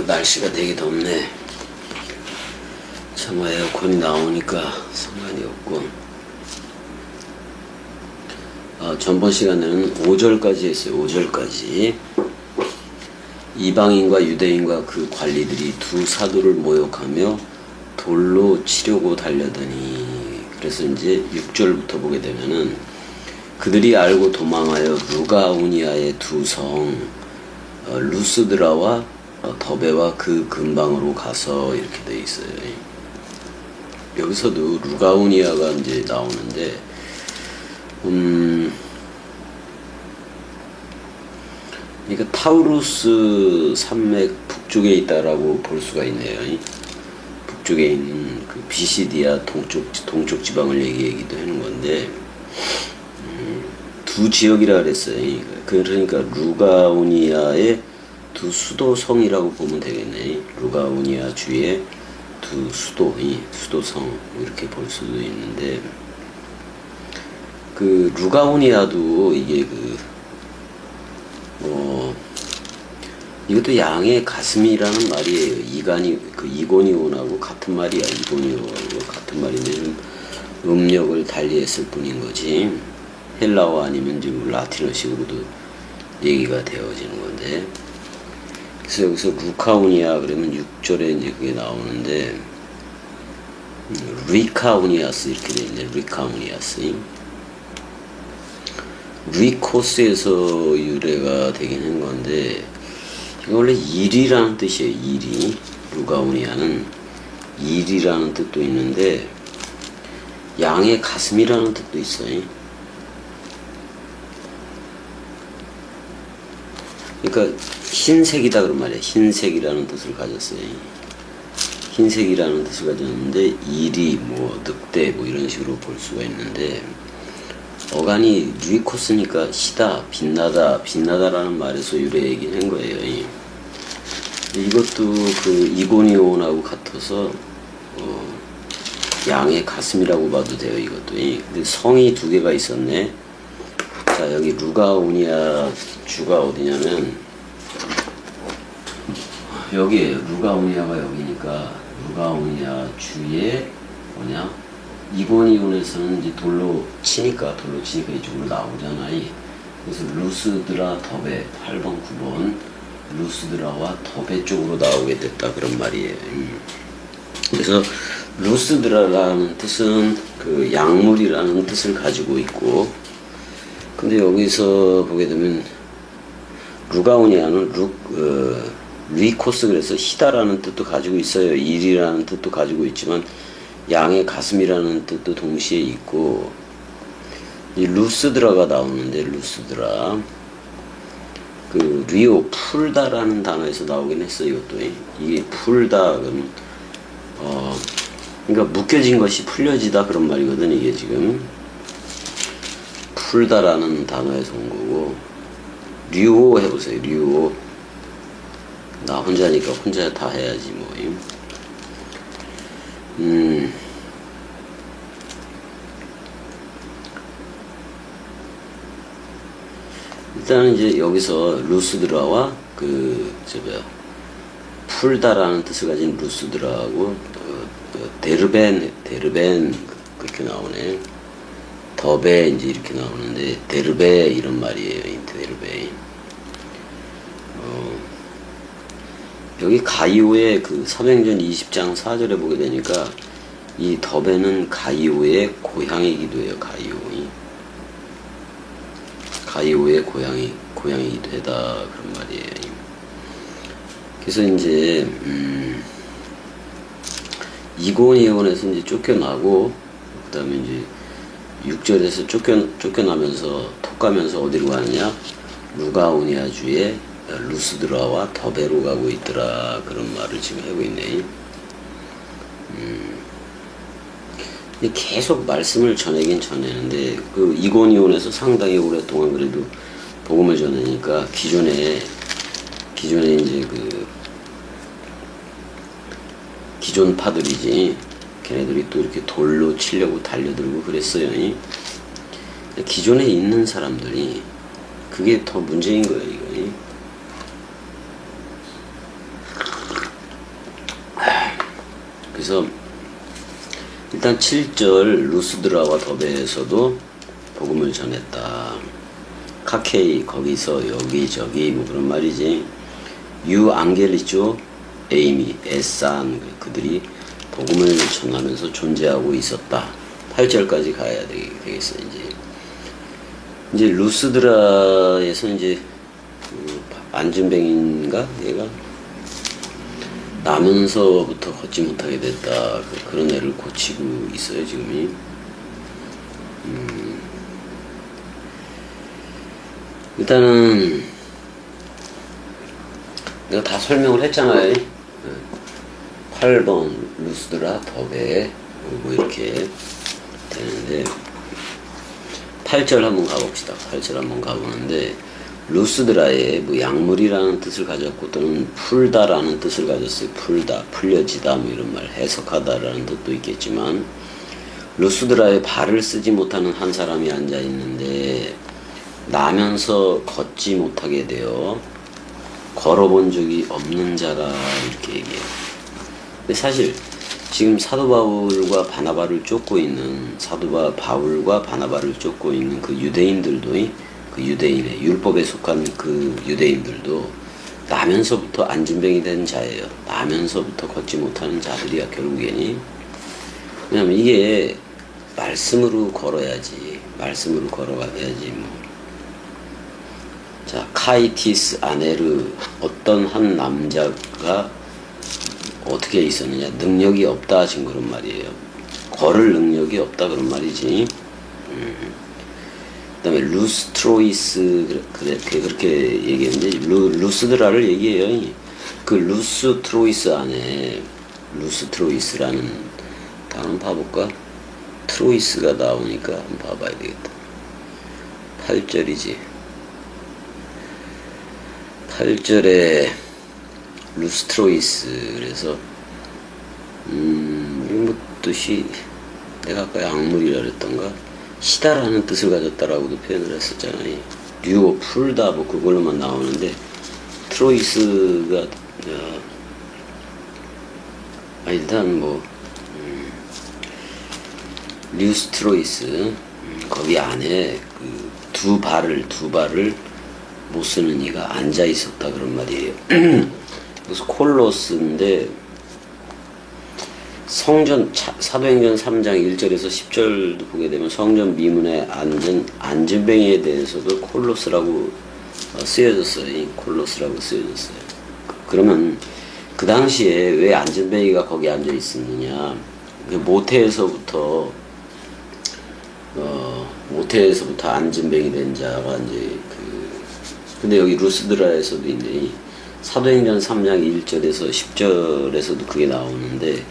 날씨가 되게 덥네. 차마 에어컨이 나오니까 상관이 없고. 전번 시간에는 5절까지 했어요. 5절까지. 이방인과 유대인과 그 관리들이 두 사도를 모욕하며 돌로 치려고 달려더니, 그래서 이제 6절부터 보게 되면은 그들이 알고 도망하여 루가우니아의 두 성 루스드라와 더베와 그 근방으로 가서, 이렇게 돼 있어요. 여기서도 루가우니아가 이제 나오는데, 그러니까 타우루스 산맥 북쪽에 있다라고 볼 수가 있네요. 북쪽에 있는 그 비시디아 동쪽 지방을 얘기하기도 하는 건데, 두 지역이라 그랬어요. 그러니까 루가우니아의 두 수도성이라고 보면 되겠네. 루가우니아 주의 두 수도성, 이렇게 볼 수도 있는데, 그 루가우니아도 이게 이것도 양의 가슴이라는 말이에요. 이고니온하고 같은 말이야. 이고니온하고 같은 말인데 좀 음력을 달리했을 뿐인 거지. 헬라어 아니면 지금 라틴어식으로도 얘기가 되어지는 건데, 그래서 여기서 루카우니아 그러면 6절에 이제 그게 나오는데, 리카우니아스 이렇게 돼 있네. 리카우니아스. 리코스에서 유래가 되긴 한 건데, 이거 원래 일이라는 뜻이에요. 일이. 루가우니아는 일이라는 뜻도 있는데, 양의 가슴이라는 뜻도 있어요. 그러니까 흰색이다 그런 말이에요. 흰색이라는 뜻을 가졌어요. 흰색이라는 뜻을 가졌는데, 일이 늑대 이런 식으로 볼 수가 있는데, 어간이 루이코스니까 희다, 빛나다라는 말에서 유래이긴 한 거예요. 이것도 그 이고니온하고 같아서 양의 가슴이라고 봐도 돼요. 이것도. 근데 성이 두 개가 있었네. 자, 여기 루가우니아 주가 어디냐면 여기에요. 루가우니아가 여기니까 루가우니아 주의 이고니온에서는 이제 돌로 치니까 이쪽으로 나오잖아. 그래서 루스드라 더베 8번 9번 루스드라와 더베 쪽으로 나오게 됐다 그런 말이에요. 그래서 루스드라라는 뜻은 그 약물이라는 뜻을 가지고 있고, 근데 여기서 보게 되면 루가우니아는 루이코스, 그래서 희다라는 뜻도 가지고 있어요. 일이라는 뜻도 가지고 있지만 양의 가슴이라는 뜻도 동시에 있고, 이 루스드라가 나오는데, 루스드라 그 리오 풀다라는 단어에서 나오긴 했어요. 이것도. 이게 풀다 그러면 그러니까 묶여진 것이 풀려지다 그런 말이거든. 이게 지금 풀다라는 단어에서 온 거고, 류오 해보세요. 류오. 나 혼자니까 혼자 다 해야지 뭐. 일단은 이제 여기서 루스드라와 풀다라는 뜻을 가진 루스드라하고 데르벤 그렇게 나오네. 더베 이제 이렇게 나오는데, 데르베 이런 말이에요. 데르베. 여기 가이오의 그 사도행전 20장 4절에 보게 되니까 이 더베는 가이오의 고향이기도 해요. 가이오의 고향이기도 하다 그런 말이에요. 그래서 이제 이고니온에서 이제 쫓겨나고, 그 다음에 이제 6절에서 쫓겨나면서 톡 가면서 어디로 가느냐, 루가우니아 주의 루스드라와 더베로 가고 있더라 그런 말을 지금 하고 있네. 계속 말씀을 전하긴 전하는데, 그 이고니온에서 상당히 오랫동안 그래도 복음을 전하니까 기존에 이제 그 기존파들이지, 걔네들이 또 이렇게 돌로 치려고 달려들고 그랬어요. 기존에 있는 사람들이 그게 더 문제인 거예요. 이거. 그래서 일단 7절 루스드라와 더베에서도 복음을 전했다. 카케이 거기서 여기저기 뭐 그런 말이지. 유 앙겔리조 에이미 에산 그들이 복음을 전하면서 존재하고 있었다. 8절까지 가야 되겠어. 이제 루스드라에서 이제 안진뱅인가 얘가 나면서부터 걷지 못하게 됐다. 그런 애를 고치고 있어요 지금이. 일단은 내가 다 설명을 했잖아요. 8번 루스드라 더베 뭐 이렇게 되는데 8절 한번 가봅시다. 8절 한번 가보는데 루스드라에 뭐 약물이라는 뜻을 가졌고 또는 풀다라는 뜻을 가졌어요. 풀다, 풀려지다 뭐 이런 말, 해석하다라는 뜻도 있겠지만 루스드라에 발을 쓰지 못하는 한 사람이 앉아 있는데 나면서 걷지 못하게 되어 걸어본 적이 없는 자라 이렇게 얘기해요. 근데 사실 지금 사도 바울과 바나바를 쫓고 있는 바울과 바나바를 쫓고 있는 그 유대인들도 그 유대인의 율법에 속한 그 유대인들도 나면서부터 안진뱅이 된 자예요. 나면서부터 걷지 못하는 자들이야 결국에는. 왜냐면 이게 말씀으로 걸어야지. 말씀으로 걸어가야지 뭐. 자, 카이티스 아네르 어떤 한 남자가 어떻게 있었느냐. 능력이 없다 하신 그런 말이에요. 걸을 능력이 없다 그런 말이지. 그 다음에 루스트로이스 그렇게 얘기했는데 루스드라를 얘기해요. 그 루스트로이스 안에 루스트로이스라는 단어 한번 봐볼까? 트로이스가 나오니까 한번 봐봐야 되겠다. 8절이지. 8절에 루스트로이스 그래서 뭐 뜻이 내가 아까 약물이라 그랬던가 시다라는 뜻을 가졌다라고도 표현을 했었잖아요. 류오 풀다 뭐 그걸로만 나오는데 트로이스가 일단 뭐 류스트로이스 거기 안에 그 두 발을 못 쓰는 이가 앉아 있었다 그런 말이에요. 그래서 콜로스인데 성전 사도행전 3장 1절에서 10절도 보게 되면 성전 미문에 앉은 안진뱅이에 대해서도 콜로스라고 쓰여졌어요. 콜로스라고 쓰여졌어요. 그러면 그 당시에 왜 안진뱅이가 거기 앉아 있었느냐? 모태에서부터 안진뱅이 된 자가 이제 근데 여기 루스드라에서도 있네. 사도행전 3장 1절에서 10절에서도 그게 나오는데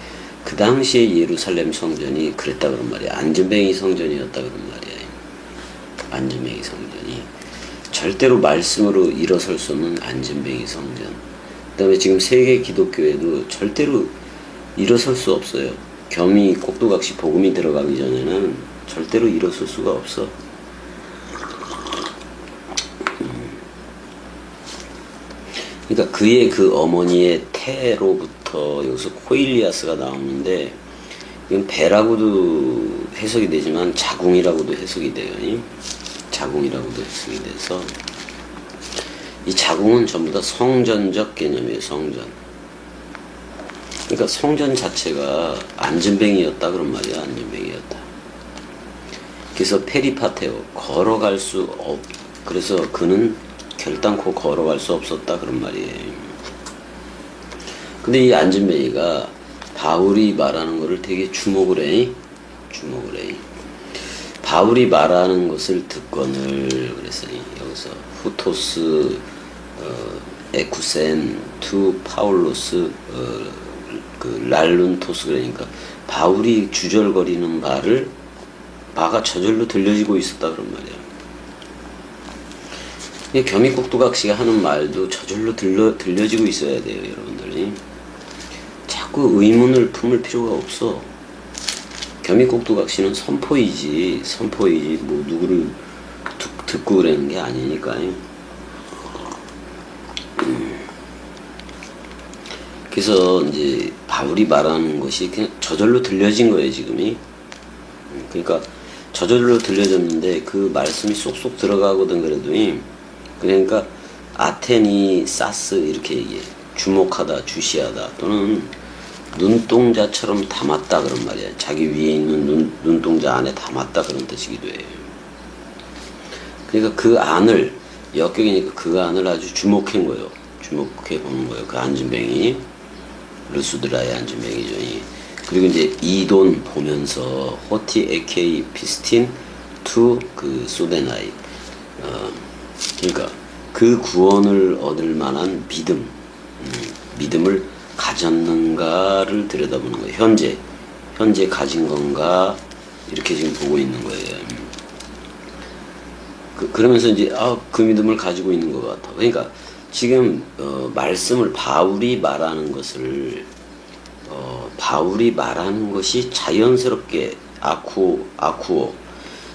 그 당시에 예루살렘 성전이 그랬다 그런 말이야. 안진뱅이 성전이었다 그런 말이야. 안진뱅이 성전이 절대로 말씀으로 일어설 수 없는 안진뱅이 성전. 그 다음에 지금 세계 기독교에도 절대로 일어설 수 없어요. 겸이 꼭두각시 복음이 들어가기 전에는 절대로 일어설 수가 없어. 그러니까 그의 그 어머니의 태로부터 여기서 코일리아스가 나오는데 이건 배라고도 해석이 되지만 자궁이라고도 해석이 돼요. 자궁이라고도 해석이 돼서 이 자궁은 전부 다 성전적 개념이에요. 성전. 그러니까 성전 자체가 안진뱅이였다 그런 말이야. 안진뱅이였다. 그래서 페리파테오 걸어갈 수 그래서 그는 결단코 걸어갈 수 없었다 그런 말이에요. 근데 이 안진뱅이가 바울이 말하는 거를 되게 주목을 해. 바울이 말하는 것을 듣거늘 그랬어요. 여기서 후토스 에쿠센 투 파울로스 그 랄룬토스 그러니까 바울이 주절거리는 바가 저절로 들려지고 있었다 그런 말이야. 겸이꼭두각시가 하는 말도 저절로 들려지고 있어야 돼요, 여러분들이. 자꾸 의문을 품을 필요가 없어. 겸이꼭두각시는 선포이지, 뭐 누구를 듣고 그러는 게 아니니까요. 그래서 이제 바울이 말하는 것이 그냥 저절로 들려진 거예요, 지금이. 그러니까 저절로 들려졌는데 그 말씀이 쏙쏙 들어가거든, 그래도. 그러니까 아테니, 사스 이렇게 얘기해. 주목하다, 주시하다 또는 눈동자처럼 담았다 그런 말이야. 자기 위에 있는 눈동자 안에 담았다 그런 뜻이기도 해요. 그러니까 그 안을, 역격이니까 그 안을 아주 주목한 거예요. 주목해 보는 거예요. 그 안진뱅이, 루스드라의 안진뱅이죠. 그리고 이제 이돈 보면서 호티 에케이 피스틴 투 그 소데나이, 그러니까 그 구원을 얻을 만한 믿음을 가졌는가를 들여다보는 거예요. 현재 가진 건가 이렇게 지금 보고 있는 거예요. 그러면서 이제 그 믿음을 가지고 있는 것 같아. 그러니까 지금 말씀을 바울이 말하는 것을 바울이 말하는 것이 자연스럽게 아쿠오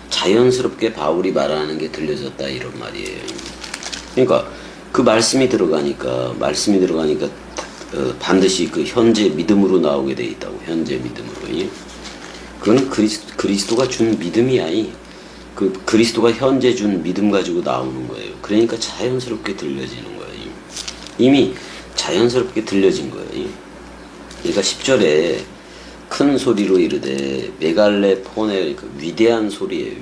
자연스럽게 바울이 말하는 게 들려졌다 이런 말이에요. 그러니까 그 말씀이 들어가니까 반드시 그 현재 믿음으로 나오게 돼 있다고. 현재 믿음으로. 그건 그리스도가 준 믿음이야. 그 그리스도가 현재 준 믿음 가지고 나오는 거예요. 그러니까 자연스럽게 들려지는 거예요. 이미 자연스럽게 들려진 거예요. 그러니까 10절에 큰 소리로 이르되 메갈레 폰의 그 위대한 소리예요.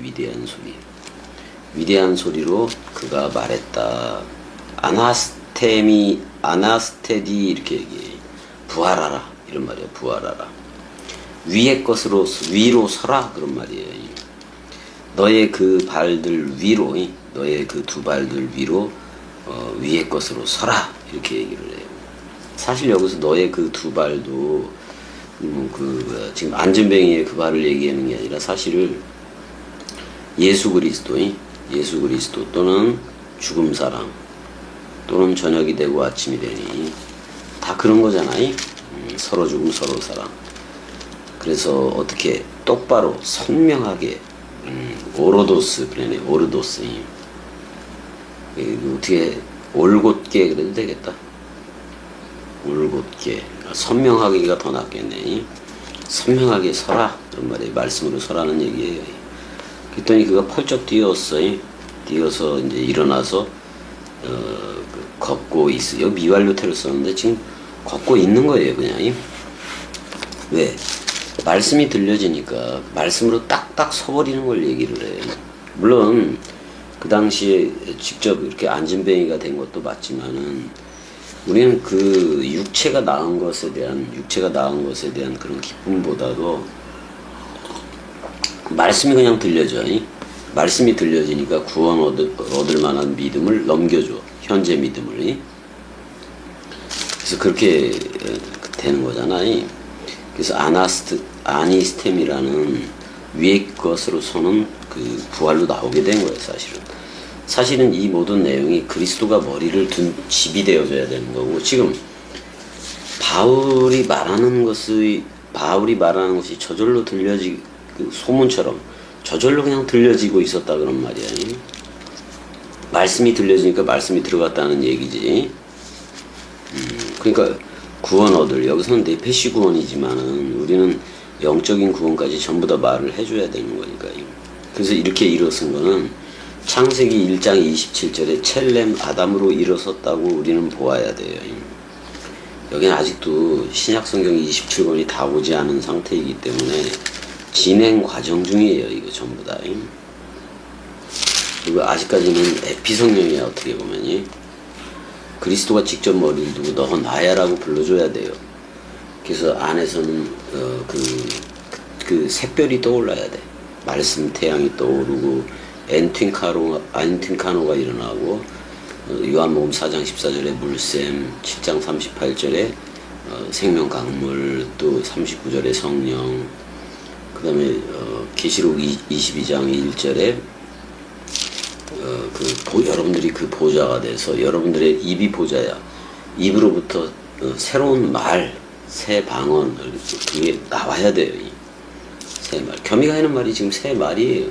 위대한 소리로 그가 말했다. 아나스테디 이렇게 얘기해. 부활하라 이런 말이야. 부활하라. 위의 것으로 위로 서라 그런 말이에요. 너의 그 발들 위로, 너의 그 두 발들 위로 위의 것으로 서라 이렇게 얘기를 해요. 사실 여기서 너의 그 두 발도 지금 안전뱅이의 그 발을 얘기하는 게 아니라 사실 예수 그리스도 또는 죽음 사랑 또는 저녁이 되고 아침이 되니 다 그런 거잖아요. 서로 죽음 서로 사랑. 그래서 어떻게 똑바로 선명하게 오르도스 어떻게 올곧게 그래도 되겠다. 올곧게 선명하기가 더 낫겠네. 선명하게 서라 그런 말이에요. 말씀으로 서라는 얘기예요. 그랬더니 그가 펄쩍 뛰었어요. 뛰어서 이제 일어나서 걷고 있어. 여기 미완료태를 썼는데 지금 걷고 있는 거예요, 그냥. 왜? 말씀이 들려지니까 말씀으로 딱딱 서버리는 걸 얘기를 해요. 물론 그 당시에 직접 이렇게 안진뱅이가 된 것도 맞지만은 우리는 그 육체가 나은 것에 대한 그런 기쁨보다도 말씀이 그냥 들려져. 말씀이 들려지니까 구원 얻을 만한 믿음을 넘겨줘. 현재 믿음을. 그래서 그렇게 되는 거잖아요. 그래서 아니스템이라는 위의 것으로 서는 그 부활로 나오게 된 거예요, 사실은 이 모든 내용이 그리스도가 머리를 둔 집이 되어져야 되는 거고, 지금 바울이 말하는 것이 저절로 그 소문처럼 저절로 그냥 들려지고 있었다 그런 말이야. 말씀이 들려지니까 말씀이 들어갔다는 얘기지. 그러니까 구원 얻을, 여기서는 내패시 구원이지만은 우리는 영적인 구원까지 전부 다 말을 해줘야 되는 거니까. 그래서 이렇게 일어선 거는 창세기 1장 27절에 첼렘 아담으로 일어섰다고 우리는 보아야 돼요. 여기는 아직도 신약 성경 27권이 다 오지 않은 상태이기 때문에 진행 과정 중이에요. 이거 전부 다. 그리고 아직까지는 에피성령이야. 어떻게 보면 그리스도가 직접 머리를 두고 너 나야라고 불러줘야 돼요. 그래서 안에서는 그 샛별이 떠올라야 돼. 말씀 태양이 떠오르고 안틴카노가 일어나고 요한복음 4장 14절에 물샘, 7장 38절에 생명 강물, 또 39절에 성령, 그 다음에 계시록 22장 1절에 여러분들이 그 보좌가 돼서 여러분들의 입이 보좌야. 입으로부터 새로운 말, 새 방언, 그게 나와야 돼요. 새 말. 겸이가 하는 말이 지금 새 말이에요.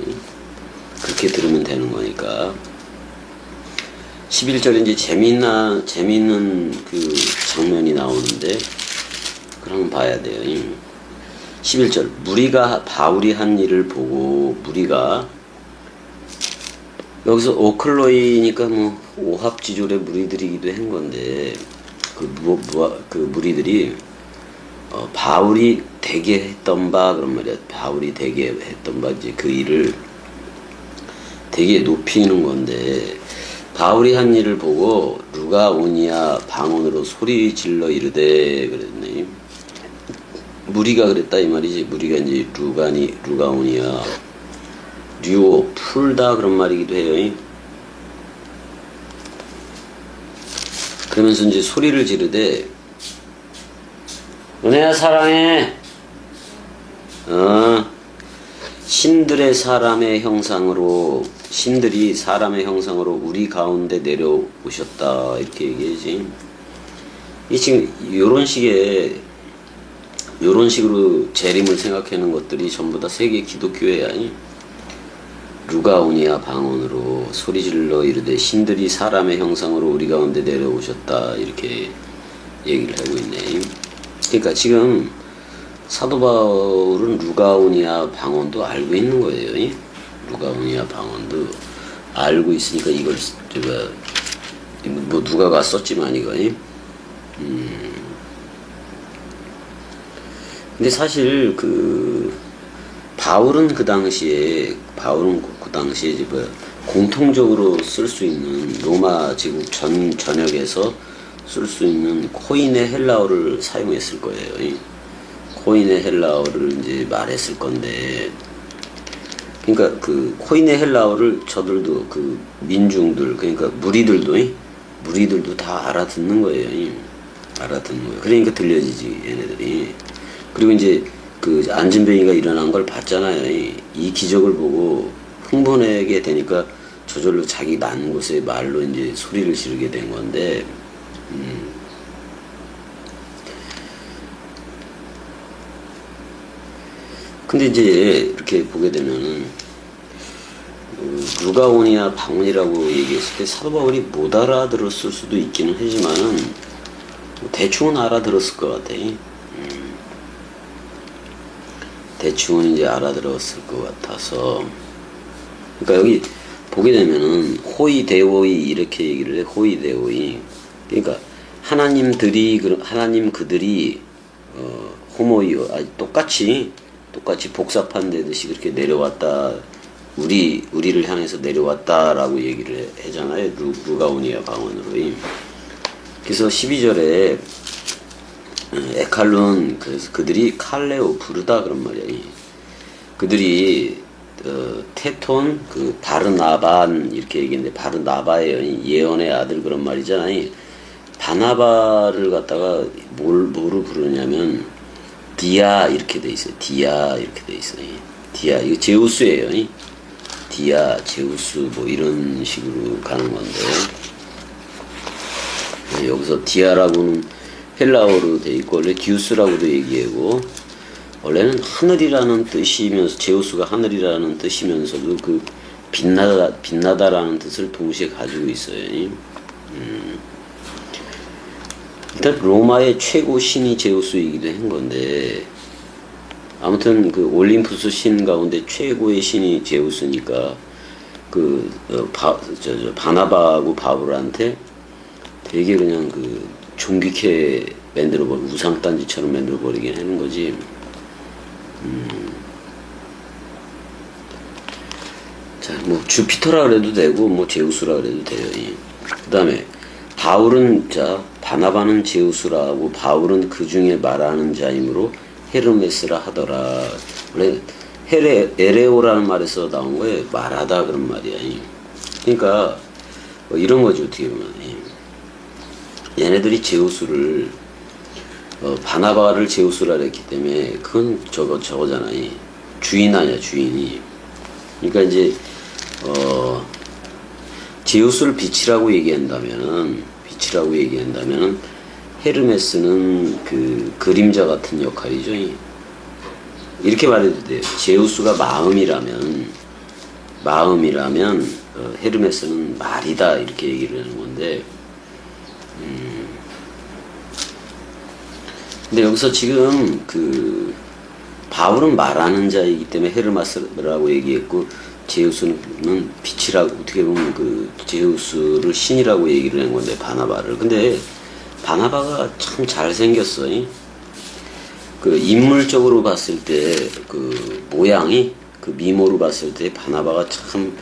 그렇게 들으면 되는 거니까. 11절에 이제 재미있는 그 장면이 나오는데, 그럼 봐야 돼요. 11절. 무리가 바울이 한 일을 보고, 무리가, 여기서 오클로이니까 뭐, 오합지졸의 무리들이기도 한 건데, 그 무리들이, 바울이 되게 했던 바, 그런 말이야. 바울이 되게 했던 바, 이제 그 일을 되게 높이는 건데, 바울이 한 일을 보고 루가오니아 방언으로 소리 질러 이르되 그랬네. 무리가 그랬다 이 말이지. 무리가 이제 루가오니아 류오 풀다 그런 말이기도 해요. 그러면서 이제 소리를 지르되 은혜야 사랑해. 신들이 사람의 형상으로 우리 가운데 내려오셨다 이렇게 얘기하지. 이 지금 요런 식으로 재림을 생각하는 것들이 전부 다 세계 기독교회야. 루가오니아 방언으로 소리질러 이르되 신들이 사람의 형상으로 우리 가운데 내려오셨다 이렇게 얘기를 하고 있네. 그러니까 지금 사도 바울은 루가오니아 방언도 알고 있는 거예요. 루가오니아 방언도 알고 있으니까 이걸 뭐 누가가 썼지만 이거. 근데 사실 바울은 그 당시에 이제 공통적으로 쓸 수 있는 로마 제국 전역에서 쓸 수 있는 코인의 헬라어를 사용했을 거예요. 코인의 헬라어를 이제 말했을 건데, 그러니까 그 코인의 헬라어를 저들도 그 민중들, 그러니까 무리들도 다 알아듣는 거예요. 알아듣는 거예요. 그러니까 들려지지 얘네들이. 그리고 이제 그 안진뱅이가 일어난 걸 봤잖아요. 이 기적을 보고 흥분하게 되니까 저절로 자기 난 곳에 말로 이제 소리를 지르게 된 건데, 근데 이제 이렇게 보게 되면은 루가오니아 방언이라고 얘기했을 때 사도 바울이 못 알아들었을 수도 있기는 하지만은 대충은 알아들었을 것 같아. 대충은 이제 알아들었을 것 같아서. 그러니까 여기 보게 되면은 호이데오이 이렇게 얘기를 해. 호이데오이. 그러니까 하나님 그들이 호모이어 똑같이 복사판되듯이 그렇게 내려왔다. 우리를 향해서 내려왔다라고 얘기를 하잖아요. 루가오니아 방언으로. 그래서 12절에 에칼룬, 그래서 그들이 칼레오 부르다 그런 말이야. 그들이 테톤, 바르나반 이렇게 얘기했는데 바르나바의 예언의 아들 그런 말이잖아요. 바나바를 갖다가 뭐로 부르냐면 디아 이렇게 돼 있어요. 디아 이렇게 돼 있어요. 디아 이거 제우스예요. 디아, 제우스 뭐 이런 식으로 가는 건데, 여기서 디아라고는 헬라어로 돼 있고 원래 디우스라고도 얘기하고, 원래는 하늘이라는 뜻이면서 제우스가 하늘이라는 뜻이면서도 그 빛나다라는 뜻을 동시에 가지고 있어요. 일단 로마의 최고 신이 제우스이기도 한 건데, 아무튼 그 올림푸스 신 가운데 최고의 신이 제우스니까 바나바하고 바울한테 되게 그냥 존귀케 우상단지처럼 만들어버리긴 하는 거지. 자, 뭐 주피터라 그래도 되고 뭐 제우스라 그래도 돼요. 그 다음에 바나바는 제우스라고 바울은 그 중에 말하는 자이므로 헤르메스라 하더라. 원래 에레오라는 말에서 나온 거에 말하다 그런 말이야. 그러니까 뭐 이런 거지 어떻게 보면. 얘네들이 제우스를 바나바를 제우스라 그랬기 때문에 그건 저거잖아. 주인 아니야 주인이. 그러니까 이제 제우스를 빛이라고 얘기한다면은 헤르메스는 그 그림자 같은 역할이죠. 이렇게 말해도 돼요. 제우스가 마음이라면 헤르메스는 말이다 이렇게 얘기를 하는 건데, 근데 여기서 지금 그 바울은 말하는 자이기 때문에 헤르메스라고 얘기했고, 제우스는 빛이라고, 어떻게 보면 그 제우스를 신이라고 얘기를 한 건데, 바나바를. 근데 바나바가 참 잘생겼어. 그 인물적으로 봤을 때 그 모양이, 그 미모로 봤을 때 바나바가 참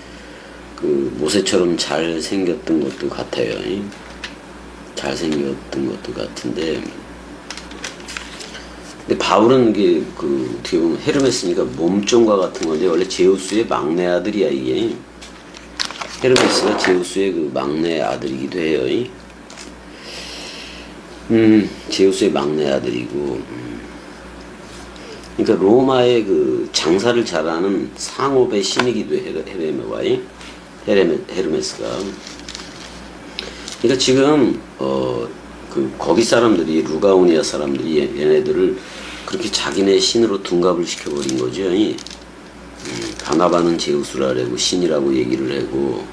그 모세처럼 잘생겼던 것도 같아요. 잘생겼던 것도 같은데, 근데 바울은 이게 그 어떻게 보면 헤르메스니까 몸종과 같은 건데, 원래 제우스의 막내 아들이야 이게. 헤르메스가 제우스의 그 막내 아들이기도 해요. 제우스의 막내 아들이고, 그러니까 로마의 그 장사를 잘하는 상업의 신이기도 해. 헤르메스가. 그러니까 지금 그 거기 사람들이, 루가오니아 사람들이 얘네들을 그렇게 자기네 신으로 둔갑을 시켜버린 거죠. 바나바는 제우스라고 신이라고 얘기를 하고,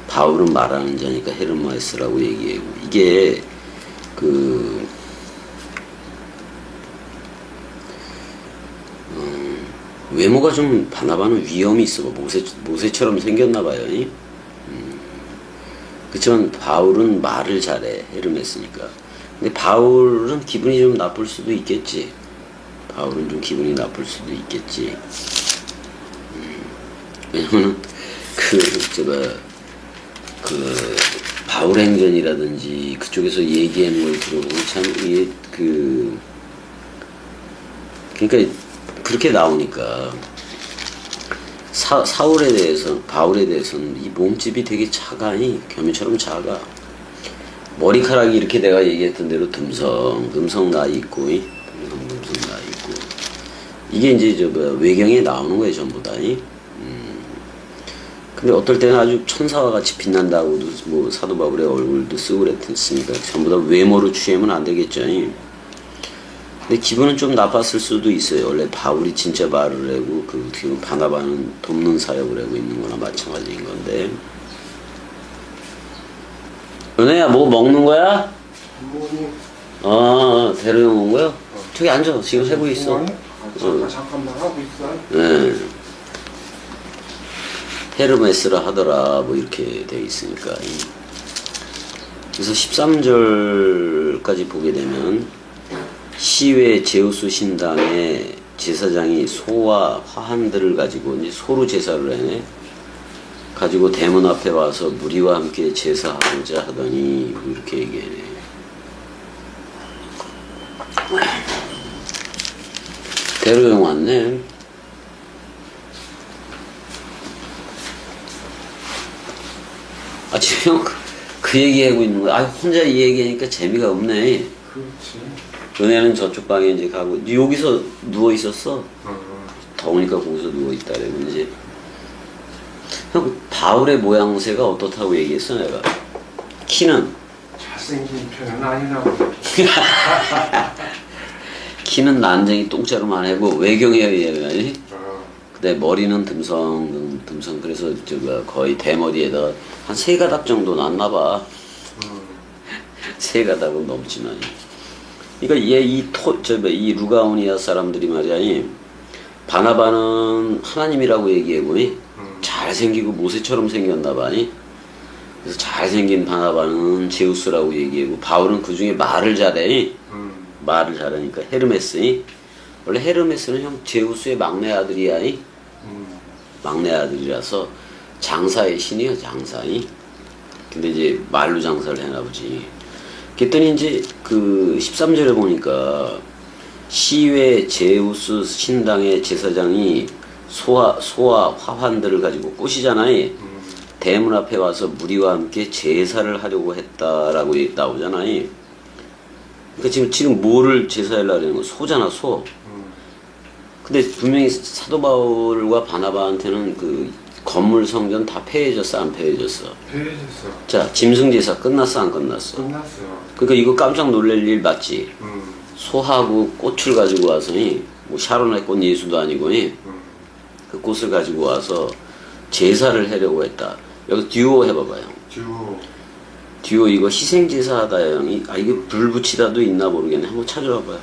바울은 말하는 자니까 헤르메스라고 얘기하고, 이게 그 외모가 좀, 바나바는 위험이 있어. 모세처럼 생겼나 봐요. 그치만 바울은 말을 잘해, 헤르메스니까. 근데 바울은 기분이 좀 나쁠 수도 있겠지. 바울은 좀 기분이 나쁠 수도 있겠지. 왜냐면은 그 바울행전이라든지 그쪽에서 얘기하는 걸 들어보면 참 이게 그러니까 그렇게 나오니까 바울에 대해서는 이 몸집이 되게 작아니, 겸이처럼 작아. 머리카락이 이렇게 내가 얘기했던 대로 듬성 나 있고, 듬성 나 있고. 이게 이제 외경에 나오는 거예요, 전부 다. 근데 어떨 때는 아주 천사와 같이 빛난다고도 뭐 사도 바울의 얼굴도 쓰고 그랬으니까 전부 다 외모로 취하면 안 되겠죠. 근데 기분은 좀 나빴을 수도 있어요. 원래 바울이 진짜 말을 하고, 그 지금 바나바는 돕는 사역을 하고 있는 거나 마찬가지인 건데. 은혜야, 뭐 먹는 거야? 데려온 온 거야? 저기 앉아. 지금 세고 있어. 잠깐만 하고 있어. 네. 헤르메스라 하더라, 뭐 이렇게 돼 있으니까. 그래서 13절까지 보게 되면, 시외 제우스 신당의 제사장이 소와 화환들을 가지고, 이제 소로 제사를 해네. 가지고 대문 앞에 와서 무리와 함께 제사하고자 하더니, 이렇게 얘기하네. 대로용 왔네. 지금 그 얘기하고 있는 거야. 혼자 이 얘기하니까 재미가 없네. 그렇지. 은혜는 저쪽 방에 이제 가고, 여기서 누워 있었어. 더우니까 거기서 누워 있다 그러고, 이제. 형, 바울의 모양새가 어떻다고 얘기했어, 내가. 키는? 잘생긴 편은 아니라고. 키는 난쟁이 똥자루만 하고, 외경에 의하면, 근데 머리는 듬성. 그래서 거의 대머리에다가 한 3가닥 정도 났나봐. 3가닥은 넘지만. 그러니까 이 루가오니아 사람들이 말이야, 바나바는 하나님이라고 얘기해보니 잘생기고 모세처럼 생겼나봐. 그래서 잘생긴 바나바는 제우스라고 얘기하고, 바울은 그 중에 말을 잘해. 말을 잘하니까 헤르메스. 원래 헤르메스는 형 제우스의 막내 아들이야. 막내 아들이라서 장사의 신이야, 장사이. 근데 이제 말로 장사를 해나보지. 그랬더니 이제 그 13절에 보니까, 시외 제우스 신당의 제사장이 소와 화환들을 가지고 꼬시잖아요. 대문 앞에 와서 무리와 함께 제사를 하려고 했다라고 나오잖아요. 그러니까 지금 뭐를 제사하려고 하는 거? 소잖아, 소. 근데 분명히 사도 바울과 바나바한테는 그 건물 성전 다 폐해졌어, 안 폐해졌어? 폐해졌어. 자, 짐승 제사 끝났어, 안 끝났어? 끝났어. 그러니까 이거 깜짝 놀랄 일 맞지? 소하고 꽃을 가지고 와서니, 뭐 샤론의 꽃 예수도 아니고, 그 꽃을 가지고 와서 제사를 하려고 했다. 여기서 듀오 해봐봐요. 듀오. 듀오 이거 희생제사하다 형이. 아 이게 불붙이다도 있나 모르겠네. 한번 찾아봐봐요.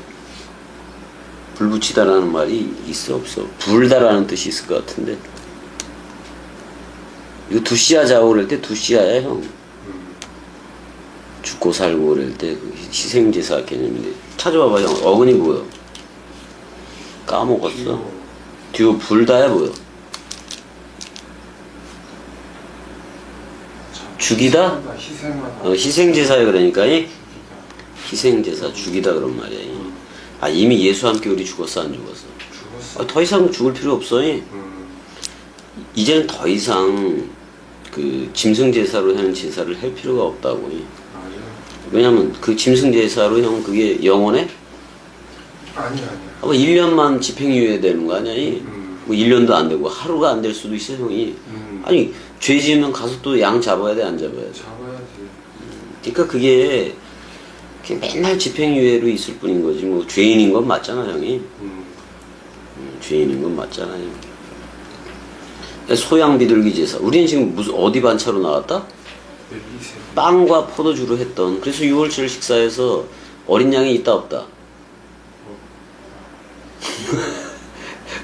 불붙이다라는 말이 있어 없어? 불다라는 뜻이 있을 것 같은데. 이거 두시아 자오 그럴 때 두시아야 형. 죽고 살고 그럴 때 그 희생제사 개념인데. 찾아봐봐 형. 어근이 뭐야? 까먹었어. 듀오 불다야 뭐야? 죽이다? 희생하다. 희생제사야 그러니까 희생제사 죽이다 그런 말이야. 아 이미 예수와 함께 우리 죽었어 안 죽었어? 죽었어. 아, 더 이상 죽을 필요 없어. 이제는 더 이상 그 짐승제사로 하는 제사를 할 필요가 없다고. 맞아. 왜냐면 그 짐승제사로 형 그게 영원해? 아니야. 뭐 1년만 집행유예 되는 거 아니야? 뭐 1년도 안 되고 하루가 안 될 수도 있어 형이. 아니 죄 지으면 가서 또 양 잡아야 돼 안 잡아야 돼? 잡아야지. 그러니까 그게 맨날 집행유예로 있을 뿐인 거지. 뭐 죄인인 건 맞잖아 형이. 죄인인 건 맞잖아요. 소양 비둘기 제사. 우리는 지금 무슨 어디 반차로 나왔다? 멜리세. 빵과 포도주로 했던. 그래서 6월7일 식사에서 어린 양이 있다 없다?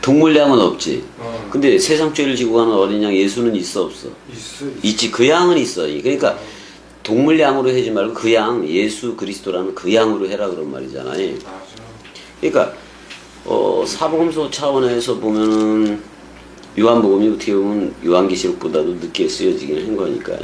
동물양은 없지. 근데 세상 죄를 지고 가는 어린 양 예수는 있어 없어? 있어. 있지. 그 양은 있어. 그러니까 동물 양으로 하지 말고 그 양 예수 그리스도라는 그 양으로 해라 그런 말이잖아요. 맞아. 그러니까 사복음서 차원에서 보면은 요한복음이 어떻게 보면 요한계시록보다도 늦게 쓰여지긴 한 거니까.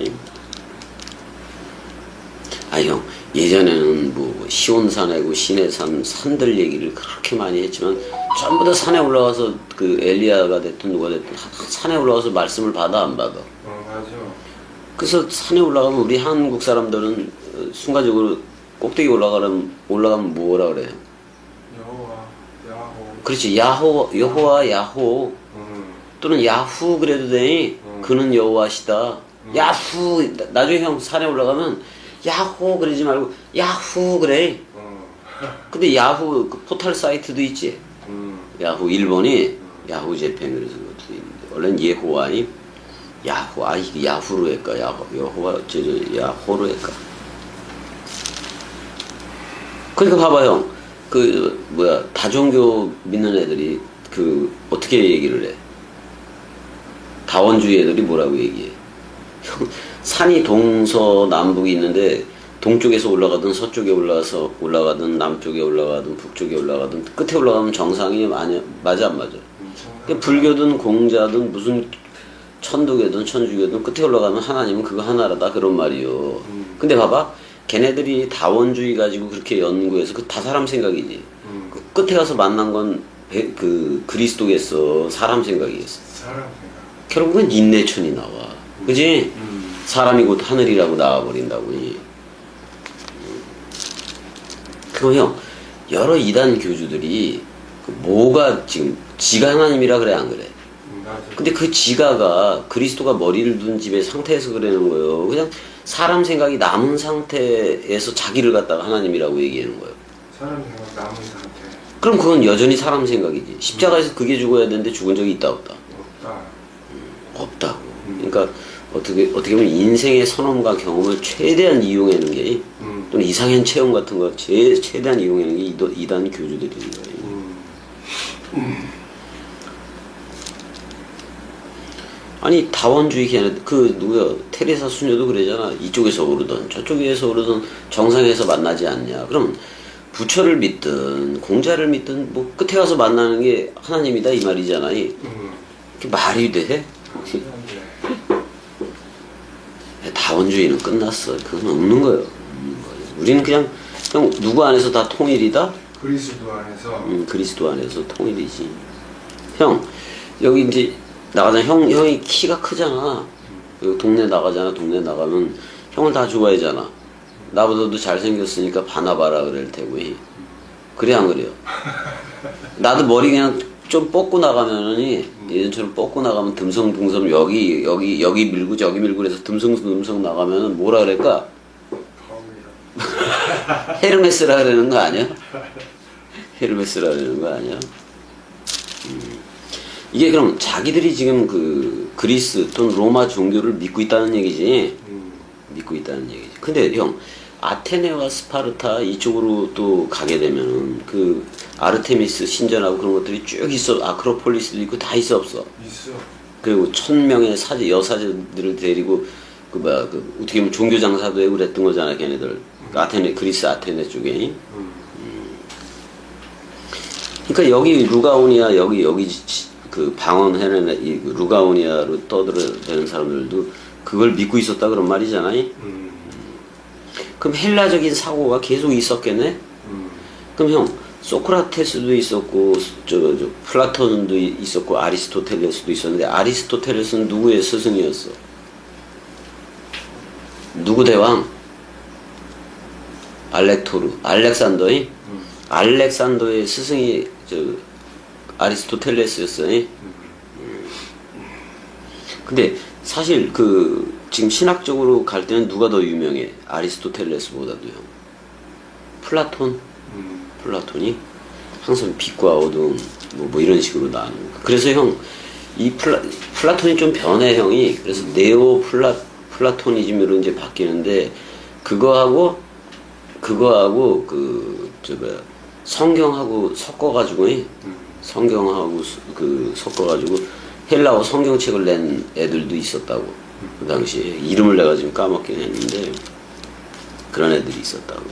아 형 예전에는 뭐 시온산하고 시내산 산들 얘기를 그렇게 많이 했지만 전부 다 산에 올라가서 그 엘리야가 됐든 누가 됐든 산에 올라가서 말씀을 받아 안 받아? 맞아. 그래서 산에 올라가면 우리 한국 사람들은 순간적으로 꼭대기 올라가면 뭐라 그래요? 여호와, 야호. 그렇지. 여호와 야호 또는 야후 그래도 돼. 그는 여호와시다. 야후. 나중에 형 산에 올라가면 야호 그러지 말고 야후 그래. 근데 야후 그 포털 사이트도 있지. 야후 일본이 야후 재팬 그래서 그것도 있는데 원래는 예호와니 야후 이게 야후로 할까 여호와 야호로 할까. 그러니까 봐봐 형. 그 뭐야 다종교 믿는 애들이 그 어떻게 얘기를 해? 다원주의 애들이 뭐라고 얘기해? 산이 동서남북이 있는데 동쪽에서 올라가든 서쪽에 올라가든 남쪽에 올라가든 북쪽에 올라가든 끝에 올라가면 정상이 맞아 안 맞아? 그러니까 불교든 공자든 무슨 천도교든 천주교든 끝에 올라가면 하나님은 그거 하나라다 그런 말이요. 근데 봐봐 걔네들이 다원주의 가지고 그렇게 연구해서 그 다 사람 생각이지. 그 끝에 가서 만난 건 그 그리스도겠어 사람 생각이겠어. 사람 생각. 결국은 인내천이 나와. 그지? 사람이 곧 하늘이라고 나와버린다고. 그럼 형, 여러 이단 교주들이 그 뭐가 지금 지가 하나님이라 그래 안 그래? 맞아. 근데 그 지가가 그리스도가 머리를 둔 집의 상태에서 그러는 거예요. 그냥 사람 생각이 남은 상태에서 자기를 갖다가 하나님이라고 얘기하는 거예요. 사람 생각 남은 상태. 그럼 그건 여전히 사람 생각이지. 십자가에서 그게 죽어야 되는데 죽은 적이 있다 없다? 없다. 없다고. 그러니까 어떻게 보면 인생의 선험과 경험을 최대한 이용하는 게 또는 이상한 체험 같은 거 최대한 이용하는 게 이단 교주들인 거예요. 아니 다원주의 걔네 그 누구야 테레사 수녀도 그러잖아. 이쪽에서 오르던 저쪽에서 오르던 정상에서 만나지 않냐. 그럼 부처를 믿든 공자를 믿든 뭐 끝에 가서 만나는 게 하나님이다 이 말이잖아. 그게 말이 돼? 다원주의는 끝났어. 그건 없는 거예요. 우리는 그냥 형 누구 안에서 다 통일이다? 그리스도 안에서. 그리스도 안에서 통일이지. 형 여기 이제 나가잖아. 형이 키가 크잖아. 여기 동네 나가잖아. 동네 나가면 형을 다 좋아하잖아. 나보다도 잘생겼으니까 반하봐라 그럴 테고. 그래 안 그래요? 나도 머리 그냥 좀 뽑고 나가면은 예전처럼 뽑고 나가면 듬성듬성 여기 밀고 저기 밀고 그래서 듬성듬성 나가면은 뭐라 그럴까? 헤르메스라 그러는 거 아니야? 헤르메스라 그러는 거 아니야? 이게 그럼 자기들이 지금 그 그리스 또는 로마 종교를 믿고 있다는 얘기지. 믿고 있다는 얘기지. 근데 형, 아테네와 스파르타 이쪽으로 또 가게 되면은 그 아르테미스 신전하고 그런 것들이 쭉 있어. 아크로폴리스도 있고 다 있어 없어. 있어. 그리고 1000명의 여사제들을 데리고 그 어떻게 보면 종교 장사도 하고 그랬던 거잖아, 걔네들. 아테네, 그리스 아테네 쪽에. 그러니까 여기 루가오니아 여기 그 방언 헬레네 이 루가오니아로 떠들어대는 사람들도 그걸 믿고 있었다 그런 말이잖아요. 그럼 헬라적인 사고가 계속 있었겠네. 그럼 형 소크라테스도 있었고 저 플라톤도 있었고 아리스토텔레스도 있었는데 아리스토텔레스는 누구의 스승이었어? 누구 대왕? 알렉산더의 알렉산더의 스승이 아리스토텔레스였어요. 플라톤데 사실 그 지금 신학적으로 갈 때는 누가 더 유명해? 아리스토텔레스보다도요. 플라톤이 항상 빛과 어둠 뭐 이런 식으로 나누는 거. 그래서 형 이 플라톤이 좀 변해 형이. 그래서 네오 플라토니즘으로 이제 바뀌는데 그거하고 성경하고 섞어가지고 성경하고 섞어가지고 헬라어 성경책을 낸 애들도 있었다고. 그 당시에 이름을 내가 지금 까먹긴 했는데 그런 애들이 있었다고.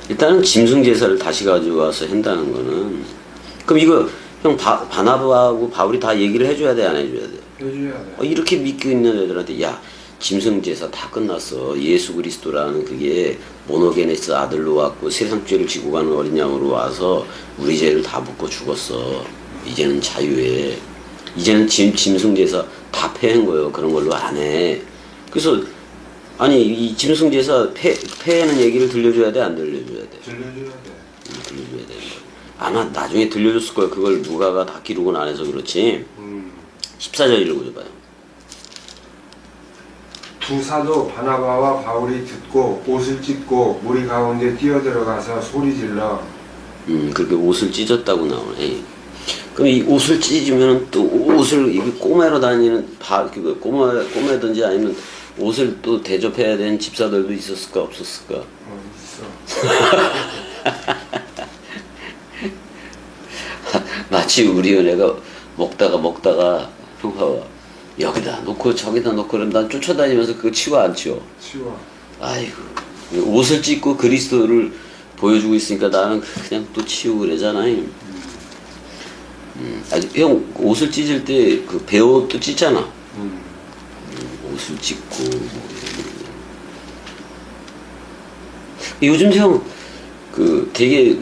일단은 짐승 제사를 다시 가져와서 한다는 거는, 그럼 이거 형 바나바하고 바울이 다 얘기를 해줘야 돼, 안 해줘야 돼? 해줘야 돼. 이렇게 믿고 있는 애들한테 야 짐승 제사 다 끝났어. 예수 그리스도라는 그게 모노게네스 아들로 왔고 세상 죄를 지고 가는 어린 양으로 와서 우리 죄를 다 묻고 죽었어. 이제는 자유해. 이제는 짐승 제사 다 폐한 거예요. 그런 걸로 안 해. 그래서 아니 이 짐승 제사 폐하는 얘기를 들려줘야 돼, 안 들려줘야 돼? 들려줘야 돼. 들려줘야 돼. 아마 나중에 들려줬을 거야. 그걸 누가가 다 기록은 안 해서 그렇지. 14절 읽어줘봐요. 두 사도 바나바와 바울이 듣고 옷을 찢고 무리 가운데 뛰어들어가서 소리질러. 그렇게 옷을 찢었다고 나오네. 그럼 이 옷을 찢으면 또 옷을 이게 꼬매러 다니는 꼬매든지 아니면 옷을 또 대접해야 되는 집사들도 있었을까 없었을까? 있어. 마치 우리 은혜가 먹다가 형사가 여기다 놓고 저기다 놓고 그러면 난 쫓아다니면서 그거 치워 안 치워? 치워. 아이고 옷을 찢고 그리스도를 보여주고 있으니까 나는 그냥 또 치우고 그러잖아요. 형 옷을 찢을 때 그 배옷도 찢잖아. 옷을 찢고 요즘 형 그 되게